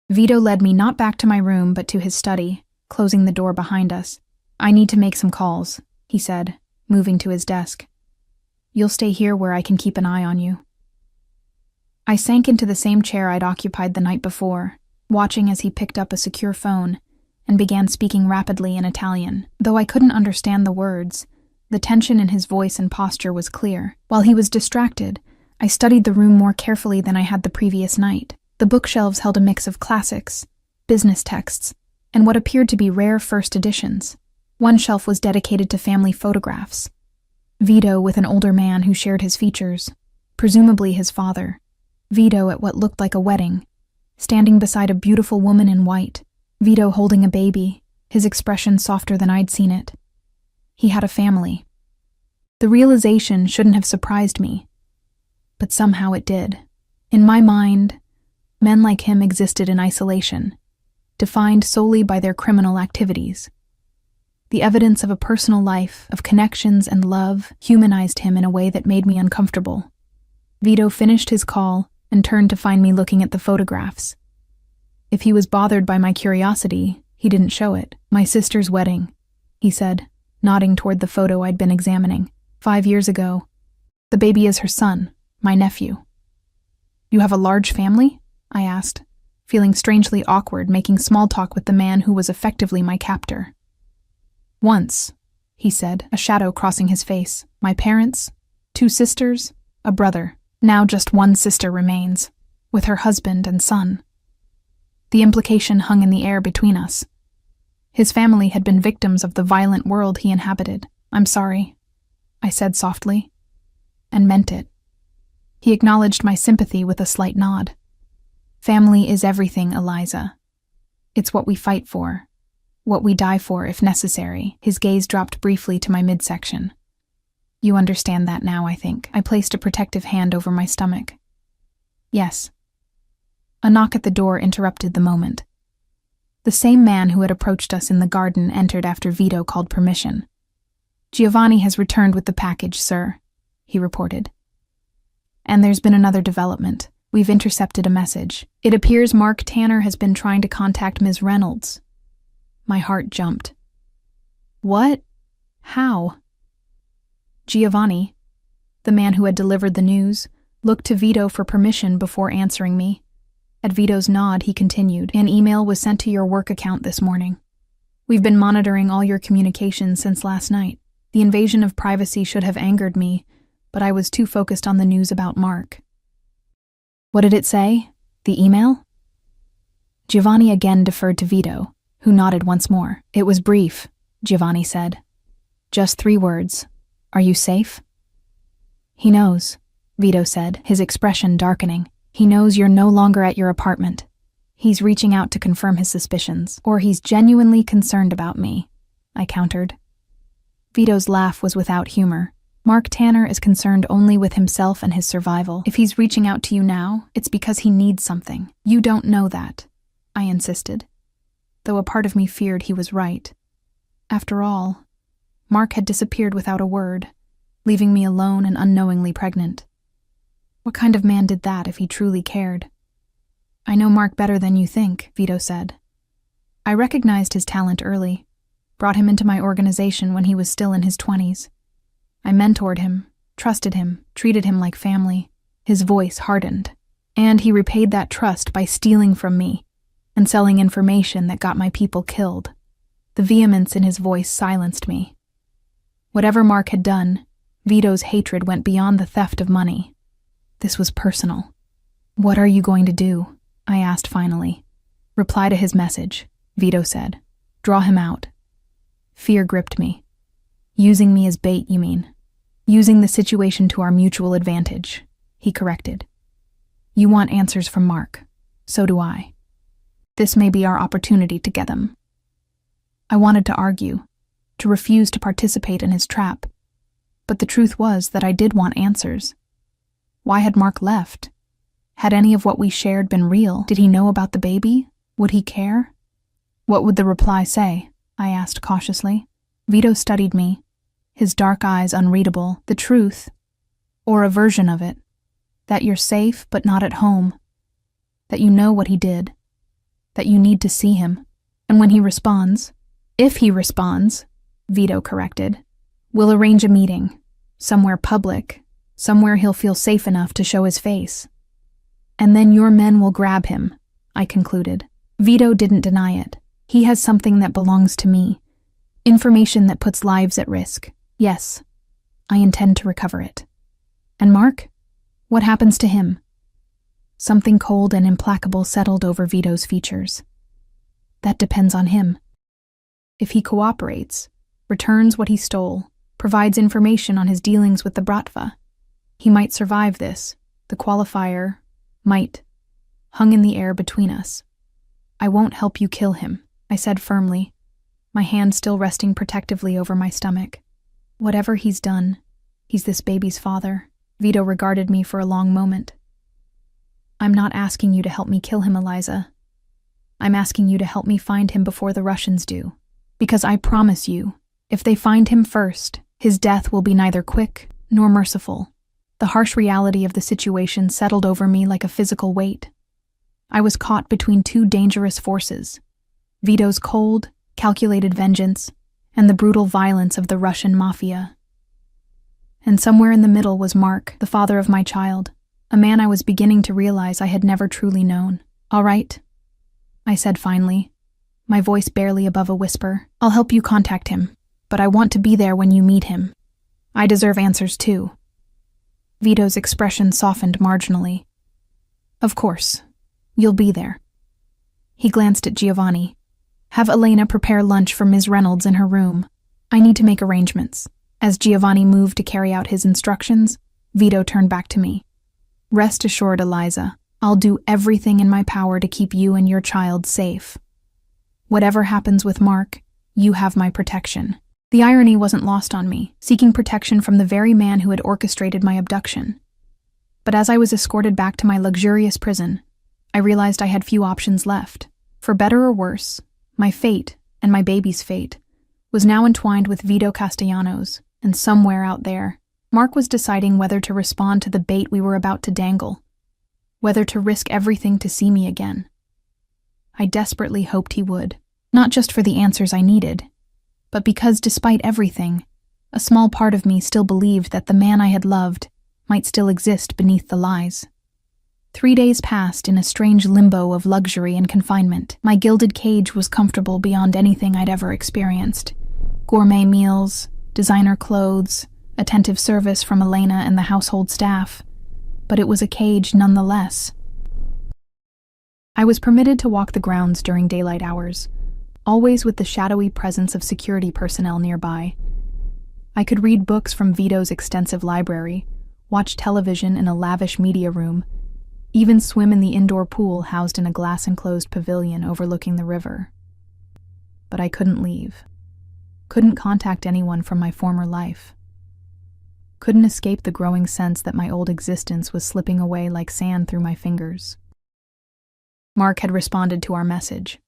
Vito led me not back to my room but to his study, closing the door behind us. I need to make some calls, he said, moving to his desk. You'll stay here where I can keep an eye on you. I sank into the same chair I'd occupied the night before, watching as he picked up a secure phone and began speaking rapidly in Italian. Though I couldn't understand the words, the tension in his voice and posture was clear. While he was distracted, I studied the room more carefully than I had the previous night. The bookshelves held a mix of classics, business texts, and what appeared to be rare first editions. One shelf was dedicated to family photographs. Vito with an older man who shared his features, presumably his father. Vito at what looked like a wedding, standing beside a beautiful woman in white. Vito holding a baby, his expression softer than I'd seen it. He had a family. The realization shouldn't have surprised me, but somehow it did. In my mind, men like him existed in isolation, defined solely by their criminal activities. The evidence of a personal life, of connections and love, humanized him in a way that made me uncomfortable. Vito finished his call and turned to find me looking at the photographs. If he was bothered by my curiosity, he didn't show it. My sister's wedding, he said, nodding toward the photo I'd been examining. 5 years ago. The baby is her son, my nephew. You have a large family? I asked, feeling strangely awkward making small talk with the man who was effectively my captor. Once, he said, a shadow crossing his face. My parents, 2 sisters, a brother. Now just one sister remains, with her husband and son. The implication hung in the air between us. His family had been victims of the violent world he inhabited. I'm sorry, I said softly, and meant it. He acknowledged my sympathy with a slight nod. Family is everything, Eliza. It's what we fight for, what we die for if necessary. His gaze dropped briefly to my midsection. You understand that now, I think. I placed a protective hand over my stomach. Yes. A knock at the door interrupted the moment. The same man who had approached us in the garden entered after Vito called permission. Giovanni has returned with the package, sir, he reported. And there's been another development. We've intercepted a message. It appears Mark Tanner has been trying to contact Ms. Reynolds. My heart jumped. What? How? Giovanni, the man who had delivered the news, looked to Vito for permission before answering me. At Vito's nod, he continued, An email was sent to your work account this morning. We've been monitoring all your communications since last night. The invasion of privacy should have angered me, but I was too focused on the news about Mark. What did it say? The email? Giovanni again deferred to Vito, who nodded once more. It was brief, Giovanni said. Just 3 words. Are you safe? He knows, Vito said, his expression darkening. He knows you're no longer at your apartment. He's reaching out to confirm his suspicions, or he's genuinely concerned about me, I countered. Vito's laugh was without humor. Mark Tanner is concerned only with himself and his survival. If he's reaching out to you now, it's because he needs something. You don't know that, I insisted, though a part of me feared he was right. After all, Mark had disappeared without a word, leaving me alone and unknowingly pregnant. What kind of man did that if he truly cared? I know Mark better than you think, Vito said. I recognized his talent early, brought him into my organization when he was still in his 20s. I mentored him, trusted him, treated him like family. His voice hardened, and he repaid that trust by stealing from me and selling information that got my people killed. The vehemence in his voice silenced me. Whatever Mark had done, Vito's hatred went beyond the theft of money. This was personal. What are you going to do? I asked finally. Reply to his message, Vito said. Draw him out. Fear gripped me. Using me as bait, you mean? Using the situation to our mutual advantage, he corrected. You want answers from Mark. So do I. This may be our opportunity to get them. I wanted to argue, to refuse to participate in his trap. But the truth was that I did want answers. Why had Mark left? Had any of what we shared been real? Did he know about the baby? Would he care? What would the reply say? I asked cautiously. Vito studied me, his dark eyes unreadable. The truth, or a version of it, that you're safe but not at home, that you know what he did, that you need to see him, and when he responds, if he responds, Vito corrected, we'll arrange a meeting, somewhere public, somewhere he'll feel safe enough to show his face. And then your men will grab him, I concluded. Vito didn't deny it. He has something that belongs to me. Information that puts lives at risk. Yes, I intend to recover it. And Mark? What happens to him? Something cold and implacable settled over Vito's features. That depends on him. If he cooperates, returns what he stole, provides information on his dealings with the Bratva, he might survive this. The qualifier, might, hung in the air between us. I won't help you kill him, I said firmly, my hand still resting protectively over my stomach. Whatever he's done, he's this baby's father. Vito regarded me for a long moment. I'm not asking you to help me kill him, Eliza. I'm asking you to help me find him before the Russians do. Because I promise you, if they find him first, his death will be neither quick nor merciful. The harsh reality of the situation settled over me like a physical weight. I was caught between two dangerous forces, Vito's cold, calculated vengeance, and the brutal violence of the Russian Mafia. And somewhere in the middle was Mark, the father of my child, a man I was beginning to realize I had never truly known. All right, I said finally, my voice barely above a whisper. I'll help you contact him, but I want to be there when you meet him. I deserve answers too. Vito's expression softened marginally. Of course, you'll be there. He glanced at Giovanni. Have Elena prepare lunch for Ms. Reynolds in her room. I need to make arrangements. As Giovanni moved to carry out his instructions, Vito turned back to me. Rest assured, Eliza, I'll do everything in my power to keep you and your child safe. Whatever happens with Mark, you have my protection. The irony wasn't lost on me, seeking protection from the very man who had orchestrated my abduction. But as I was escorted back to my luxurious prison, I realized I had few options left. For better or worse, my fate, and my baby's fate, was now entwined with Vito Castellanos, and somewhere out there, Mark was deciding whether to respond to the bait we were about to dangle, whether to risk everything to see me again. I desperately hoped he would, not just for the answers I needed, but because despite everything, a small part of me still believed that the man I had loved might still exist beneath the lies. 3 days passed in a strange limbo of luxury and confinement. My gilded cage was comfortable beyond anything I'd ever experienced. Gourmet meals, designer clothes, attentive service from Elena and the household staff, but it was a cage nonetheless. I was permitted to walk the grounds during daylight hours, always with the shadowy presence of security personnel nearby. I could read books from Vito's extensive library, watch television in a lavish media room, even swim in the indoor pool housed in a glass-enclosed pavilion overlooking the river. But I couldn't leave. Couldn't contact anyone from my former life. Couldn't escape the growing sense that my old existence was slipping away like sand through my fingers. Mark had responded to our message.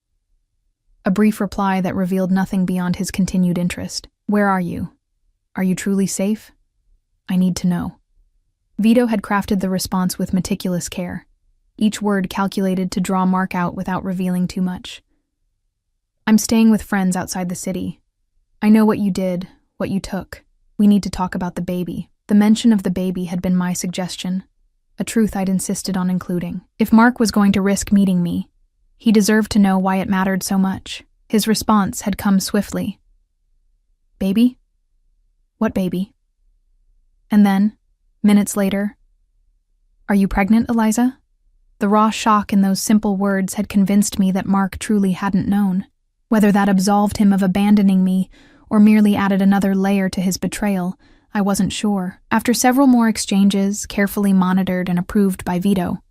A brief reply that revealed nothing beyond his continued interest. Where are you? Are you truly safe? I need to know. Vito had crafted the response with meticulous care. each word calculated to draw Mark out without revealing too much. "I'm staying with friends outside the city. I know what you did, what you took. We need to talk about the baby." The mention of the baby had been my suggestion, a truth I'd insisted on including. If Mark was going to risk meeting me, he deserved to know why it mattered so much. His response had come swiftly. "Baby? What baby?" And then, minutes later, "Are you pregnant, Eliza?" The raw shock in those simple words had convinced me that Mark truly hadn't known. Whether that absolved him of abandoning me or merely added another layer to his betrayal, I wasn't sure. After several more exchanges, carefully monitored and approved by Vito,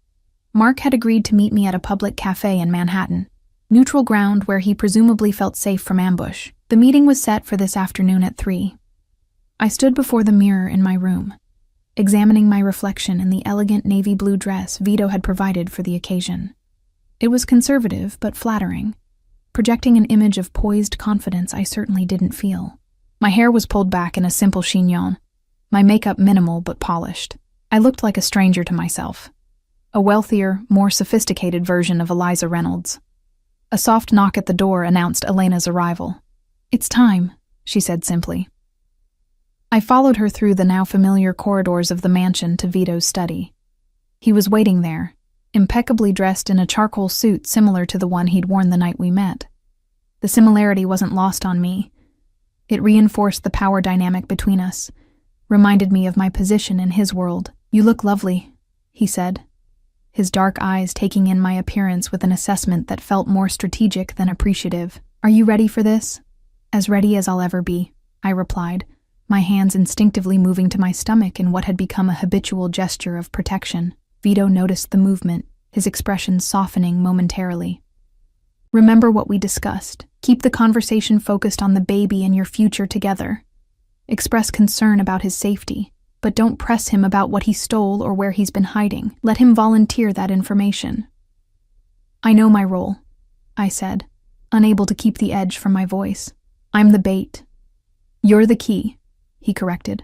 Mark had agreed to meet me at a public cafe in Manhattan, neutral ground where he presumably felt safe from ambush. The meeting was set for this afternoon at 3. I stood before the mirror in my room, examining my reflection in the elegant navy blue dress Vito had provided for the occasion. It was conservative but flattering, projecting an image of poised confidence I certainly didn't feel. My hair was pulled back in a simple chignon, my makeup minimal but polished. I looked like a stranger to myself, a wealthier, more sophisticated version of Eliza Reynolds. A soft knock at the door announced Elena's arrival. "It's time," she said simply. I followed her through the now familiar corridors of the mansion to Vito's study. He was waiting there, impeccably dressed in a charcoal suit similar to the one he'd worn the night we met. The similarity wasn't lost on me. It reinforced the power dynamic between us, reminded me of my position in his world. "You look lovely," he said, his dark eyes taking in my appearance with an assessment that felt more strategic than appreciative. "Are you ready for this?" "As ready as I'll ever be," I replied, my hands instinctively moving to my stomach in what had become a habitual gesture of protection. Vito noticed the movement, his expression softening momentarily. "Remember what we discussed. Keep the conversation focused on the baby and your future together. Express concern about his safety, but don't press him about what he stole or where he's been hiding. Let him volunteer that information." "I know my role," I said, unable to keep the edge from my voice. "I'm the bait. You're the key," he corrected.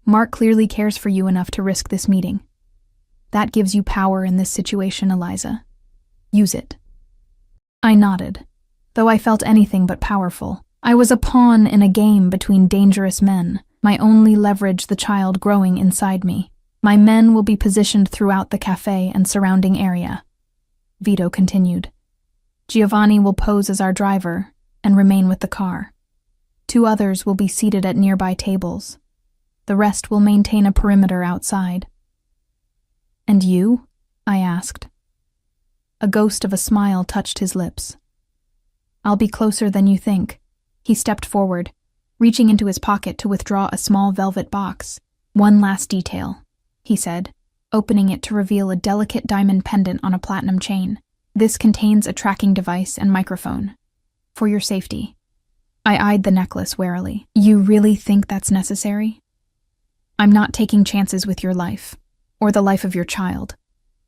"Mark clearly cares for you enough to risk this meeting. That gives you power in this situation, Eliza. Use it." I nodded, though I felt anything but powerful. I was a pawn in a game between dangerous men, my only leverage the child growing inside me. "My men will be positioned throughout the cafe and surrounding area," Vito continued. "Giovanni will pose as our driver and remain with the car. 2 others will be seated at nearby tables. The rest will maintain a perimeter outside." "And you?" I asked. A ghost of a smile touched his lips. "I'll be closer than you think." He stepped forward, reaching into his pocket to withdraw a small velvet box. "One last detail," he said, opening it to reveal a delicate diamond pendant on a platinum chain. "This contains a tracking device and microphone. For your safety." I eyed the necklace warily. "You really think that's necessary?" "I'm not taking chances with your life, or the life of your child,"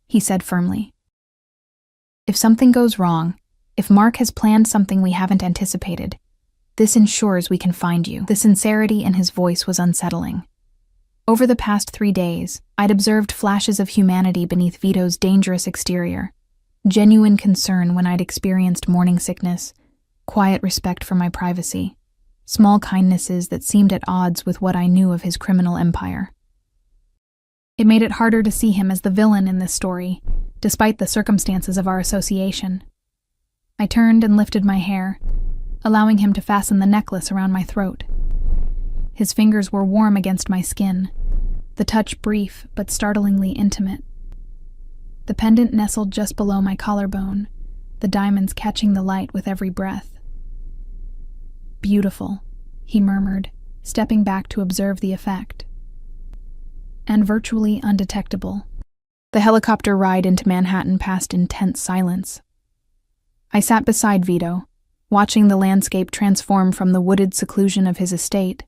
he said firmly. "If something goes wrong, if Mark has planned something we haven't anticipated, this ensures we can find you." The sincerity in his voice was unsettling. Over the past 3 days, I'd observed flashes of humanity beneath Vito's dangerous exterior, genuine concern when I'd experienced morning sickness, quiet respect for my privacy, small kindnesses that seemed at odds with what I knew of his criminal empire. It made it harder to see him as the villain in this story, despite the circumstances of our association. I turned and lifted my hair, allowing him to fasten the necklace around my throat. His fingers were warm against my skin, the touch brief but startlingly intimate. The pendant nestled just below my collarbone, the diamonds catching the light with every breath. "Beautiful," he murmured, stepping back to observe the effect. "And virtually undetectable." The helicopter ride into Manhattan passed in tense silence. I sat beside Vito, watching the landscape transform from the wooded seclusion of his estate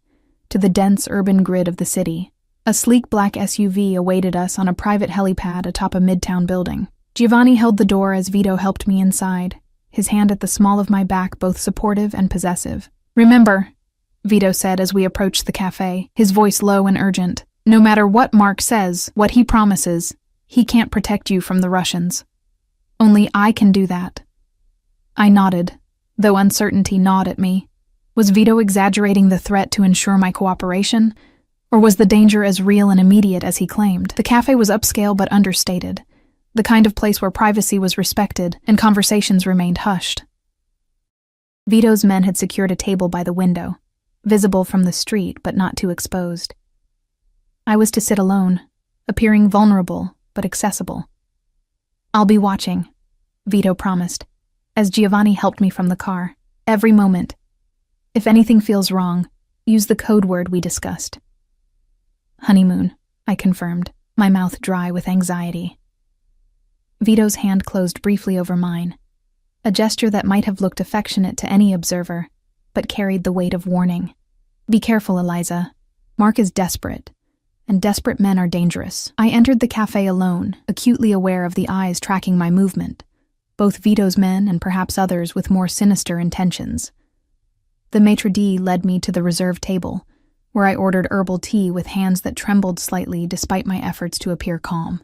to the dense urban grid of the city. A sleek black SUV awaited us on a private helipad atop a midtown building. Giovanni held the door as Vito helped me inside, his hand at the small of my back both supportive and possessive. "Remember," Vito said as we approached the cafe, his voice low and urgent, "no matter what Mark says, what he promises, He can't protect you from the Russians. Only I can do that. I nodded, though uncertainty gnawed at me. Was Vito exaggerating the threat to ensure my cooperation? Or was the danger as real and immediate as he claimed? The cafe was upscale but understated, the kind of place where privacy was respected and conversations remained hushed. Vito's men had secured a table by the window, visible from the street but not too exposed. I was to sit alone, appearing vulnerable but accessible. "I'll be watching," Vito promised, as Giovanni helped me from the car. "Every moment. If anything feels wrong, use the code word we discussed." "Honeymoon," I confirmed, my mouth dry with anxiety. Vito's hand closed briefly over mine, a gesture that might have looked affectionate to any observer, but carried the weight of warning. "Be careful, Eliza. Mark is desperate, and desperate men are dangerous." I entered the cafe alone, acutely aware of the eyes tracking my movement, both Vito's men and perhaps others with more sinister intentions. The maitre d' led me to the reserved table, where I ordered herbal tea with hands that trembled slightly despite my efforts to appear calm.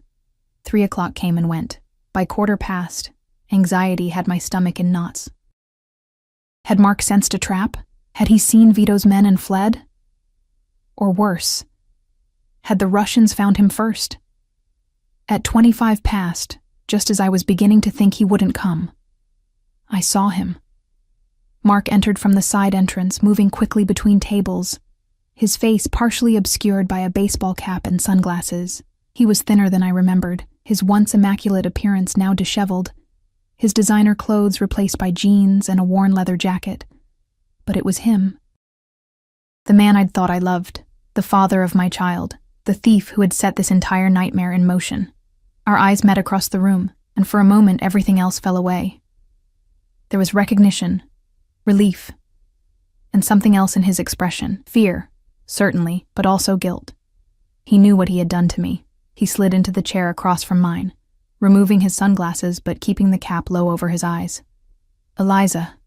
3 o'clock came and went. By 1:15, anxiety had my stomach in knots. Had Mark sensed a trap? Had he seen Vito's men and fled? Or worse, had the Russians found him first? At 25 past, just as I was beginning to think he wouldn't come, I saw him. Mark entered from the side entrance, moving quickly between tables, his face partially obscured by a baseball cap and sunglasses. He was thinner than I remembered, his once immaculate appearance now disheveled, his designer clothes replaced by jeans and a worn leather jacket. But it was him. The man I'd thought I loved, the father of my child, the thief who had set this entire nightmare in motion. Our eyes met across the room, and for a moment everything else fell away. There was recognition, relief, and something else in his expression. Fear, certainly, but also guilt. He knew what he had done to me. He slid into the chair across from mine, removing his sunglasses but keeping the cap low over his eyes. "Eliza,"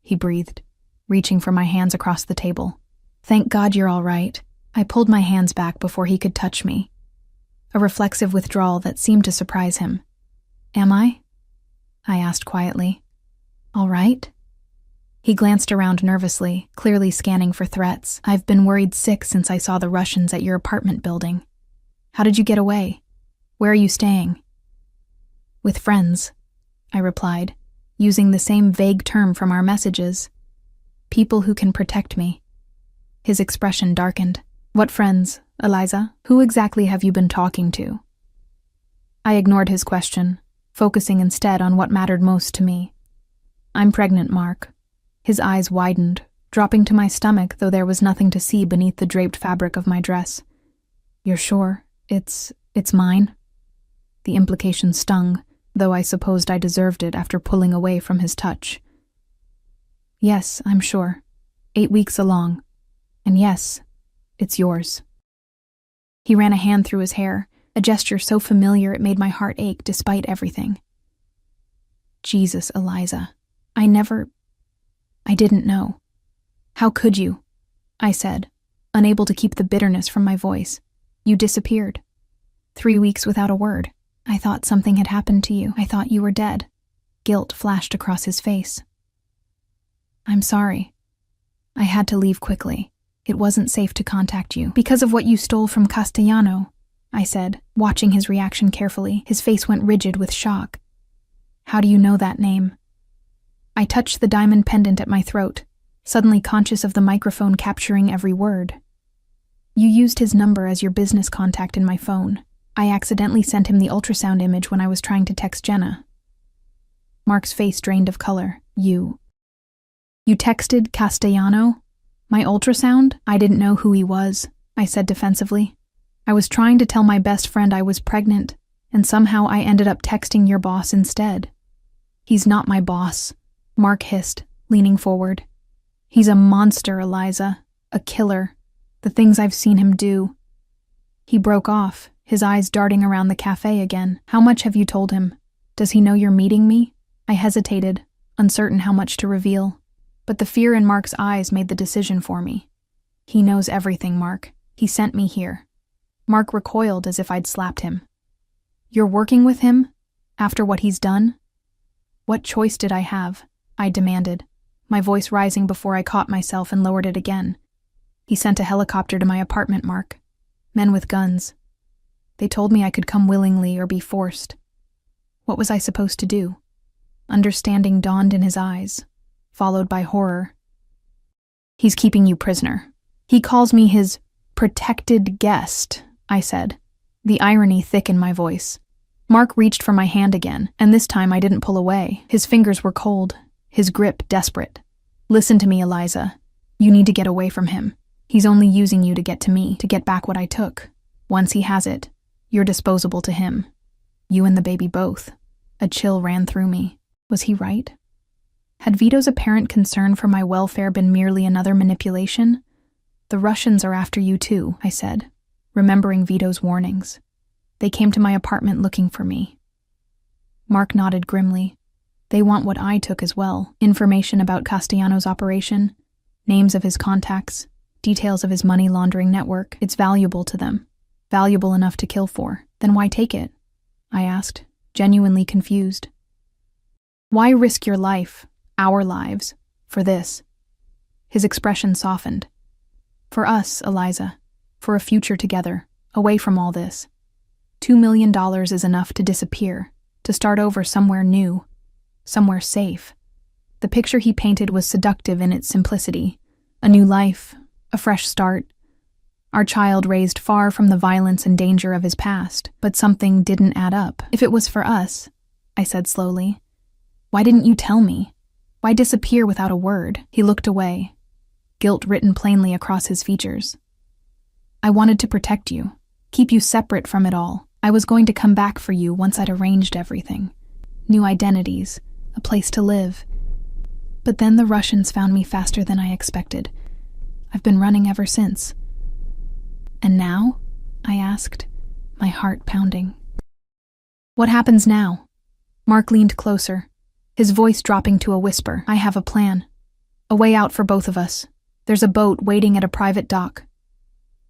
he breathed, reaching for my hands across the table. "Thank God you're all right." I pulled my hands back before he could touch me, a reflexive withdrawal that seemed to surprise him. "Am I?" I asked quietly. "All right?" He glanced around nervously, clearly scanning for threats. "I've been worried sick since I saw the Russians at your apartment building. How did you get away? Where are you staying?" "With friends," I replied, using the same vague term from our messages. "People who can protect me." His expression darkened. "What friends, Eliza? Who exactly have you been talking to?" I ignored his question, focusing instead on what mattered most to me. "I'm pregnant, Mark." His eyes widened, dropping to my stomach, though there was nothing to see beneath the draped fabric of my dress. "You're sure? It's mine?" The implication stung, though I supposed I deserved it after pulling away from his touch. "Yes, I'm sure. 8 weeks along. And yes, it's yours." He ran a hand through his hair, a gesture so familiar it made my heart ache despite everything. "Jesus, Eliza. I didn't know." "How could you?" I said, unable to keep the bitterness from my voice. "You disappeared. 3 weeks without a word. I thought something had happened to you. I thought you were dead." Guilt flashed across his face. "I'm sorry. I had to leave quickly. It wasn't safe to contact you. Because of what you stole from Castellano," I said, watching his reaction carefully. His face went rigid with shock. "How do you know that name?" I touched the diamond pendant at my throat, suddenly conscious of the microphone capturing every word. "You used his number as your business contact in my phone. I accidentally sent him the ultrasound image when I was trying to text Jenna." Mark's face drained of color. You texted Castellano? My ultrasound? I didn't know who he was," I said defensively. "I was trying to tell my best friend I was pregnant, and somehow I ended up texting your boss instead." "He's not my boss," Mark hissed, leaning forward. "He's a monster, Eliza. A killer. The things I've seen him do." He broke off, his eyes darting around the cafe again. "How much have you told him? Does he know you're meeting me?" I hesitated, uncertain how much to reveal. But the fear in Mark's eyes made the decision for me. "He knows everything, Mark. He sent me here." Mark recoiled as if I'd slapped him. You're working with him? After what he's done? What choice did I have? I demanded, my voice rising before I caught myself and lowered it again. He sent a helicopter to my apartment, Mark. Men with guns. They told me I could come willingly or be forced. What was I supposed to do? Understanding dawned in his eyes, followed by horror. He's keeping you prisoner. He calls me his protected guest, I said, the irony thick in my voice. Mark reached for my hand again, and this time I didn't pull away. His fingers were cold, his grip desperate. Listen to me, Eliza. You need to get away from him. He's only using you to get to me, to get back what I took. Once he has it, you're disposable to him. You and the baby both. A chill ran through me. Was he right? Had Vito's apparent concern for my welfare been merely another manipulation? The Russians are after you too, I said, remembering Vito's warnings. They came to my apartment looking for me. Mark nodded grimly. They want what I took as well. Information about Castellano's operation, names of his contacts, details of his money laundering network. It's valuable to them. Valuable enough to kill for. Then why take it? I asked, genuinely confused. Why risk your life, our lives, for this? His expression softened. For us, Eliza. For a future together, away from all this. $2 million is enough to disappear, to start over somewhere new, somewhere safe. The picture he painted was seductive in its simplicity. A new life, a fresh start. Our child raised far from the violence and danger of his past, but something didn't add up. If it was for us, I said slowly, why didn't you tell me? Why disappear without a word? He looked away, guilt written plainly across his features. I wanted to protect you, keep you separate from it all. I was going to come back for you once I'd arranged everything. New identities, a place to live. But then the Russians found me faster than I expected. I've been running ever since. And now? I asked, my heart pounding. What happens now? Mark leaned closer, his voice dropping to a whisper. I have a plan. A way out for both of us. There's a boat waiting at a private dock.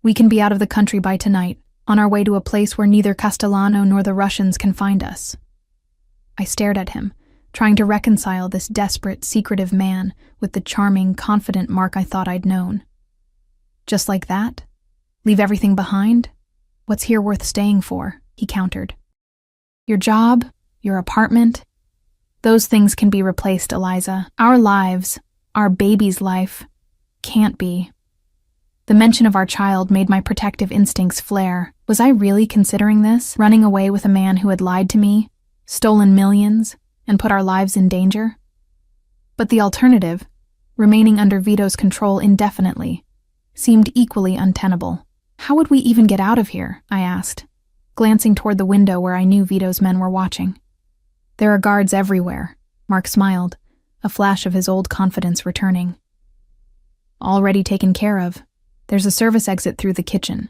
We can be out of the country by tonight, on our way to a place where neither Castellano nor the Russians can find us. I stared at him, trying to reconcile this desperate, secretive man with the charming, confident Mark I thought I'd known. Just like that? Leave everything behind? What's here worth staying for? He countered. Your job, your apartment, those things can be replaced, Eliza. Our lives, our baby's life, can't be. The mention of our child made my protective instincts flare. Was I really considering this? Running away with a man who had lied to me, stolen millions, and put our lives in danger? But the alternative, remaining under Vito's control indefinitely, seemed equally untenable. How would we even get out of here? I asked, glancing toward the window where I knew Vito's men were watching. There are guards everywhere, Mark smiled, a flash of his old confidence returning. Already taken care of. There's a service exit through the kitchen.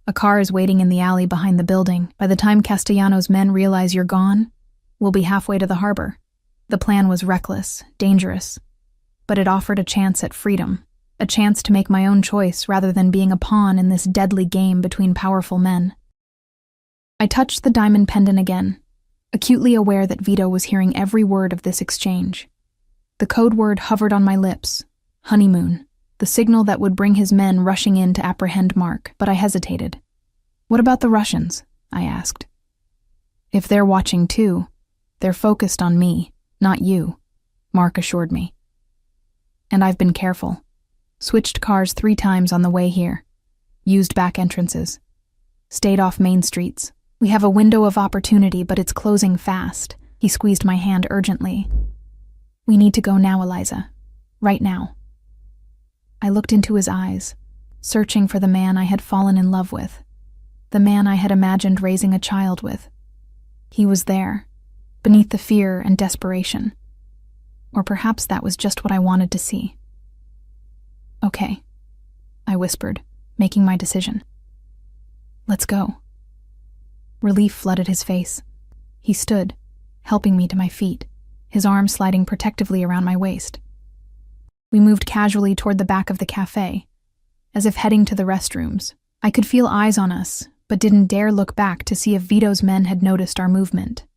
A car is waiting in the alley behind the building. By the time Castellano's men realize you're gone, we'll be halfway to the harbor. The plan was reckless, dangerous, but it offered a chance at freedom, a chance to make my own choice rather than being a pawn in this deadly game between powerful men. I touched the diamond pendant again, acutely aware that Vito was hearing every word of this exchange. The code word hovered on my lips, honeymoon. The signal that would bring his men rushing in to apprehend Mark, but I hesitated. What about the Russians? I asked. If they're watching too, they're focused on me, not you, Mark assured me. And I've been careful. Switched cars 3 times on the way here. Used back entrances. Stayed off main streets. We have a window of opportunity, but it's closing fast. He squeezed my hand urgently. We need to go now, Eliza. Right now. I looked into his eyes, searching for the man I had fallen in love with, the man I had imagined raising a child with. He was there, beneath the fear and desperation. Or perhaps that was just what I wanted to see. Okay, I whispered, making my decision. Let's go. Relief flooded his face. He stood, helping me to my feet, his arm sliding protectively around my waist. We moved casually toward the back of the cafe, as if heading to the restrooms. I could feel eyes on us, but didn't dare look back to see if Vito's men had noticed our movement.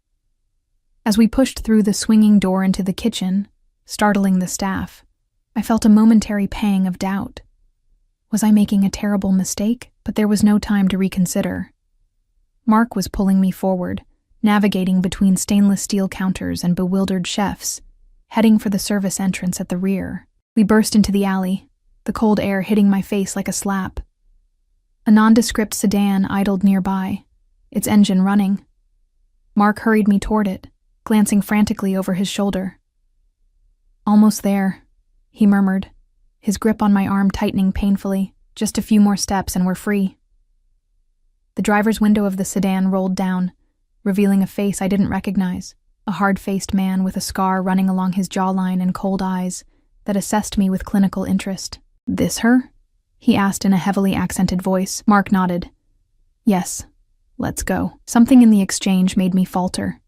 As we pushed through the swinging door into the kitchen, startling the staff, I felt a momentary pang of doubt. Was I making a terrible mistake? But there was no time to reconsider. Mark was pulling me forward, navigating between stainless steel counters and bewildered chefs, heading for the service entrance at the rear. We burst into the alley, the cold air hitting my face like a slap. A nondescript sedan idled nearby, its engine running. Mark hurried me toward it, glancing frantically over his shoulder. "Almost there," he murmured, his grip on my arm tightening painfully. "Just a few more steps and we're free." The driver's window of the sedan rolled down, revealing a face I didn't recognize, a hard-faced man with a scar running along his jawline and cold eyes that assessed me with clinical interest. "This her?" he asked in a heavily accented voice. Mark nodded. "Yes, let's go." Something in the exchange made me falter.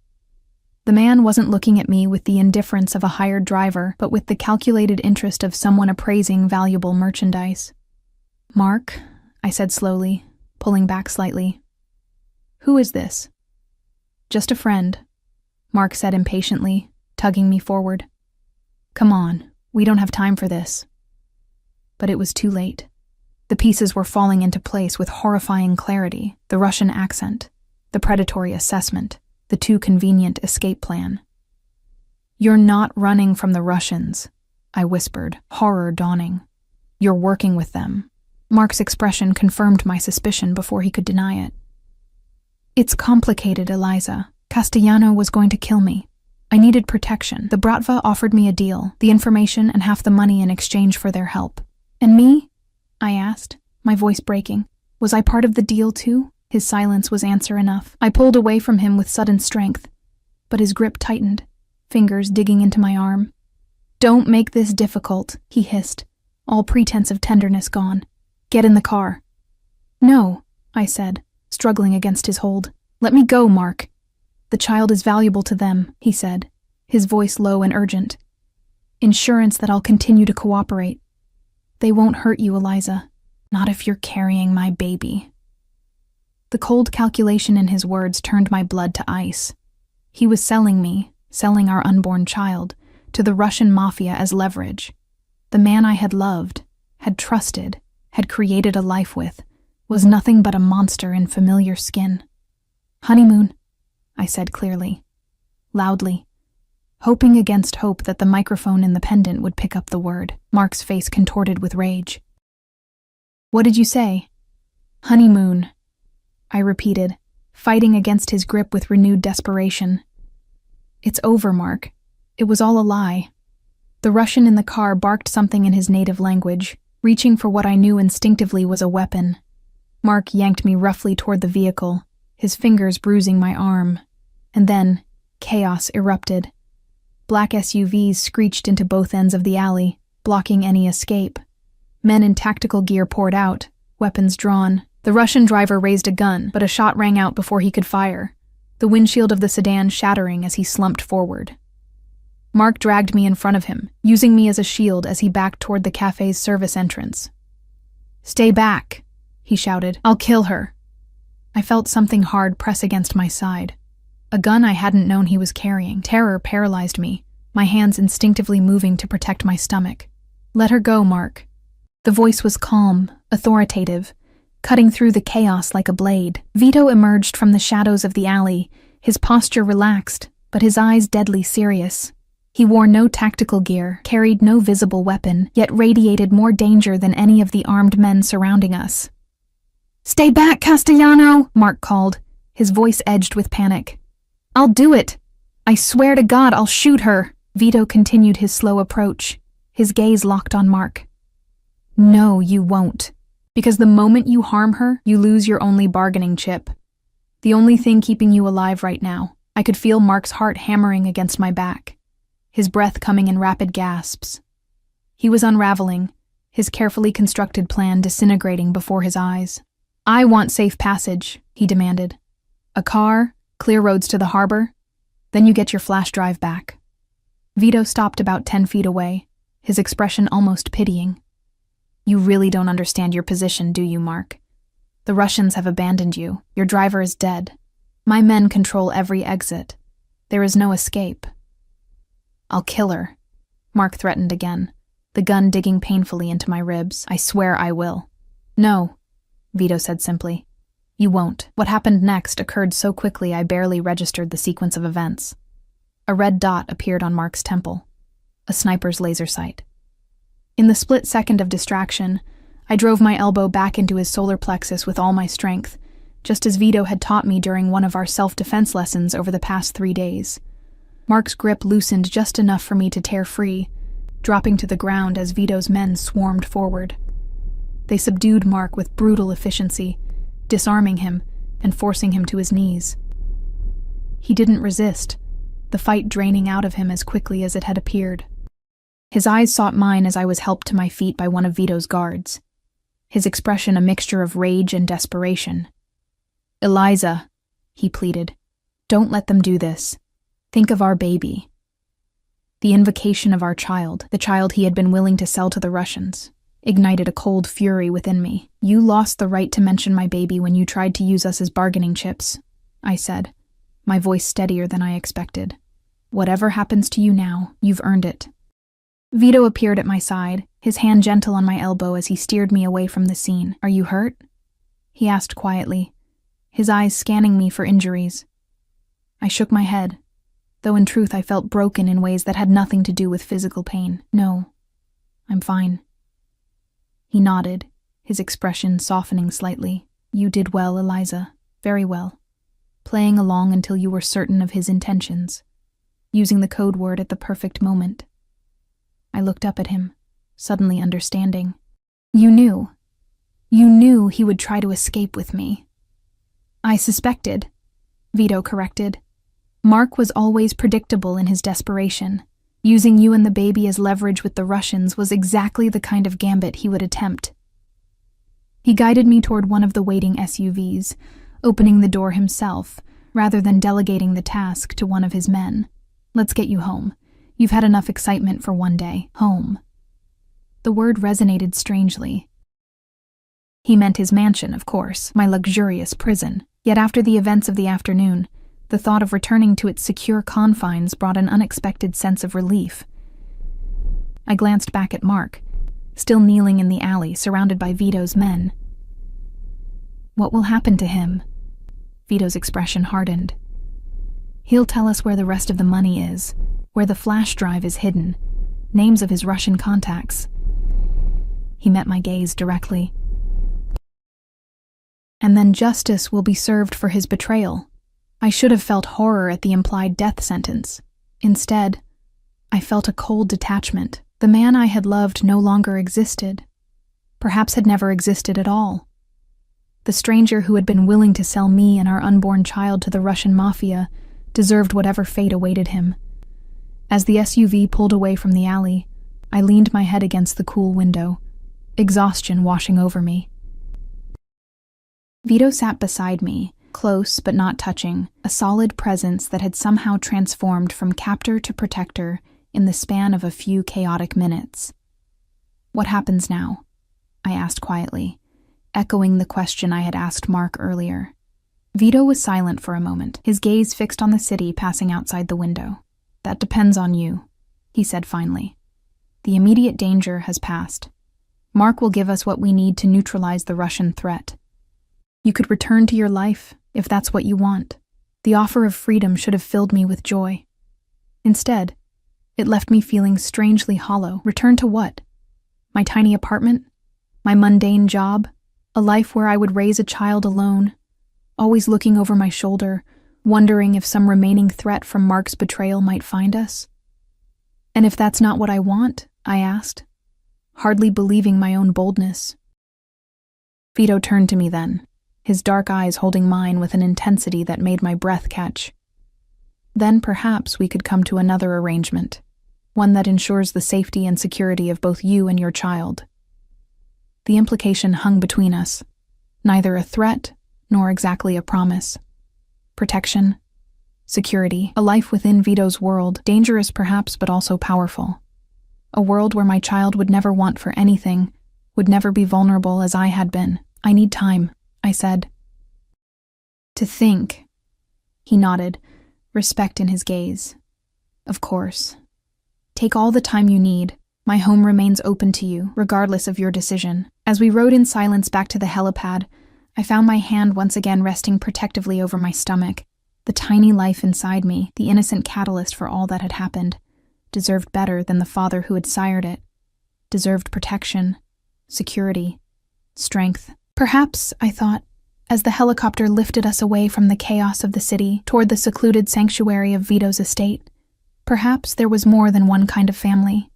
The man wasn't looking at me with the indifference of a hired driver, but with the calculated interest of someone appraising valuable merchandise. "Mark," I said slowly, pulling back slightly. "Who is this?" "Just a friend," Mark said impatiently, tugging me forward. "Come on, we don't have time for this." But it was too late. The pieces were falling into place with horrifying clarity: the Russian accent, the predatory assessment, the too convenient escape plan. "You're not running from the Russians," I whispered, horror dawning. "You're working with them." Mark's expression confirmed my suspicion before he could deny it. "It's complicated, Eliza. Castellano was going to kill me. I needed protection. The Bratva offered me a deal, the information and half the money in exchange for their help." "And me?" I asked, my voice breaking. "Was I part of the deal too?" His silence was answer enough. I pulled away from him with sudden strength, but his grip tightened, fingers digging into my arm. "Don't make this difficult," he hissed, all pretense of tenderness gone. "Get in the car." "No," I said, struggling against his hold. "Let me go, Mark." "The child is valuable to them," he said, his voice low and urgent. "Insurance that I'll continue to cooperate. They won't hurt you, Eliza. Not if you're carrying my baby." The cold calculation in his words turned my blood to ice. He was selling me, selling our unborn child, to the Russian Mafia as leverage. The man I had loved, had trusted, had created a life with, was nothing but a monster in familiar skin. "Honeymoon," I said clearly, loudly, hoping against hope that the microphone in the pendant would pick up the word. Mark's face contorted with rage. "What did you say?" "Honeymoon," I repeated, fighting against his grip with renewed desperation. "It's over, Mark. It was all a lie." The Russian in the car barked something in his native language, reaching for what I knew instinctively was a weapon. Mark yanked me roughly toward the vehicle, his fingers bruising my arm. And then, chaos erupted. Black SUVs screeched into both ends of the alley, blocking any escape. Men in tactical gear poured out, weapons drawn. The Russian driver raised a gun, but a shot rang out before he could fire, the windshield of the sedan shattering as he slumped forward. Mark dragged me in front of him, using me as a shield as he backed toward the cafe's service entrance. "Stay back," he shouted. "I'll kill her." I felt something hard press against my side. A gun I hadn't known he was carrying. Terror paralyzed me, my hands instinctively moving to protect my stomach. "Let her go, Mark." The voice was calm, authoritative, cutting through the chaos like a blade. Vito emerged from the shadows of the alley, his posture relaxed, but his eyes deadly serious. He wore no tactical gear, carried no visible weapon, yet radiated more danger than any of the armed men surrounding us. "Stay back, Castellano!" Mark called, his voice edged with panic. "I'll do it! I swear to God I'll shoot her!" Vito continued his slow approach, his gaze locked on Mark. "No, you won't. Because the moment you harm her, you lose your only bargaining chip. The only thing keeping you alive right now." I could feel Mark's heart hammering against my back, his breath coming in rapid gasps. He was unraveling, his carefully constructed plan disintegrating before his eyes. "I want safe passage," he demanded. "A car, clear roads to the harbor, then you get your flash drive back." Vito stopped about 10 feet away, his expression almost pitying. "You really don't understand your position, do you, Mark? The Russians have abandoned you. Your driver is dead. My men control every exit. There is no escape. I'll kill her, Mark threatened again, the gun digging painfully into my ribs. I swear I will. No, Vito said simply. You won't. What happened next occurred so quickly I barely registered the sequence of events. A red dot appeared on Mark's temple, a sniper's laser sight. In the split second of distraction, I drove my elbow back into his solar plexus with all my strength, just as Vito had taught me during one of our self-defense lessons over the past 3 days. Mark's grip loosened just enough for me to tear free, dropping to the ground as Vito's men swarmed forward. They subdued Mark with brutal efficiency, disarming him and forcing him to his knees. He didn't resist, the fight draining out of him as quickly as it had appeared. His eyes sought mine as I was helped to my feet by one of Vito's guards, his expression a mixture of rage and desperation. Eliza, he pleaded, don't let them do this. Think of our baby. The invocation of our child, the child he had been willing to sell to the Russians, ignited a cold fury within me. You lost the right to mention my baby when you tried to use us as bargaining chips, I said, my voice steadier than I expected. Whatever happens to you now, you've earned it. Vito appeared at my side, his hand gentle on my elbow as he steered me away from the scene. Are you hurt? He asked quietly, his eyes scanning me for injuries. I shook my head, though in truth I felt broken in ways that had nothing to do with physical pain. No, I'm fine. He nodded, his expression softening slightly. You did well, Eliza, very well, playing along until you were certain of his intentions, using the code word at the perfect moment. I looked up at him, suddenly understanding. You knew he would try to escape with me. I suspected, Vito corrected. Mark was always predictable in his desperation. Using you and the baby as leverage with the Russians was exactly the kind of gambit he would attempt. He guided me toward one of the waiting SUVs, opening the door himself, rather than delegating the task to one of his men. Let's get you home. You've had enough excitement for one day. Home. The word resonated strangely. He meant his mansion, of course, my luxurious prison. Yet after the events of the afternoon, the thought of returning to its secure confines brought an unexpected sense of relief. I glanced back at Mark, still kneeling in the alley, surrounded by Vito's men. What will happen to him? Vito's expression hardened. He'll tell us where the rest of the money is, where the flash drive is hidden, names of his Russian contacts. He met my gaze directly. And then justice will be served for his betrayal. I should have felt horror at the implied death sentence. Instead, I felt a cold detachment. The man I had loved no longer existed. Perhaps had never existed at all. The stranger who had been willing to sell me and our unborn child to the Russian Mafia deserved whatever fate awaited him. As the SUV pulled away from the alley, I leaned my head against the cool window, exhaustion washing over me. Vito sat beside me, close but not touching, a solid presence that had somehow transformed from captor to protector in the span of a few chaotic minutes. What happens now? I asked quietly, echoing the question I had asked Mark earlier. Vito was silent for a moment, his gaze fixed on the city passing outside the window. That depends on you, he said finally. The immediate danger has passed. Mark will give us what we need to neutralize the Russian threat. You could return to your life, if that's what you want. The offer of freedom should have filled me with joy. Instead, it left me feeling strangely hollow. Return to what? My tiny apartment? My mundane job? A life where I would raise a child alone, always looking over my shoulder, wondering if some remaining threat from Mark's betrayal might find us? And if that's not what I want, I asked, hardly believing my own boldness. Vito turned to me then, his dark eyes holding mine with an intensity that made my breath catch. Then perhaps we could come to another arrangement, one that ensures the safety and security of both you and your child. The implication hung between us, neither a threat nor exactly a promise. Protection, security, a life within Vito's world, dangerous perhaps but also powerful. A world where my child would never want for anything, would never be vulnerable as I had been. I need time, I said. To think. He nodded, respect in his gaze. Of course. Take all the time you need. My home remains open to you, regardless of your decision. As we rode in silence back to the helipad, I found my hand once again resting protectively over my stomach. The tiny life inside me, the innocent catalyst for all that had happened, deserved better than the father who had sired it. Deserved protection, security, strength. Perhaps, I thought, as the helicopter lifted us away from the chaos of the city toward the secluded sanctuary of Vito's estate, perhaps there was more than one kind of family,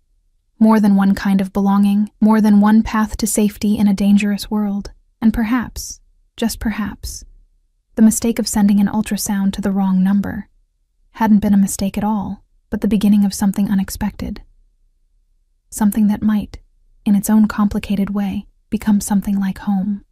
more than one kind of belonging, more than one path to safety in a dangerous world. And perhaps, just perhaps, the mistake of sending an ultrasound to the wrong number hadn't been a mistake at all, but the beginning of something unexpected. Something that might, in its own complicated way, become something like home.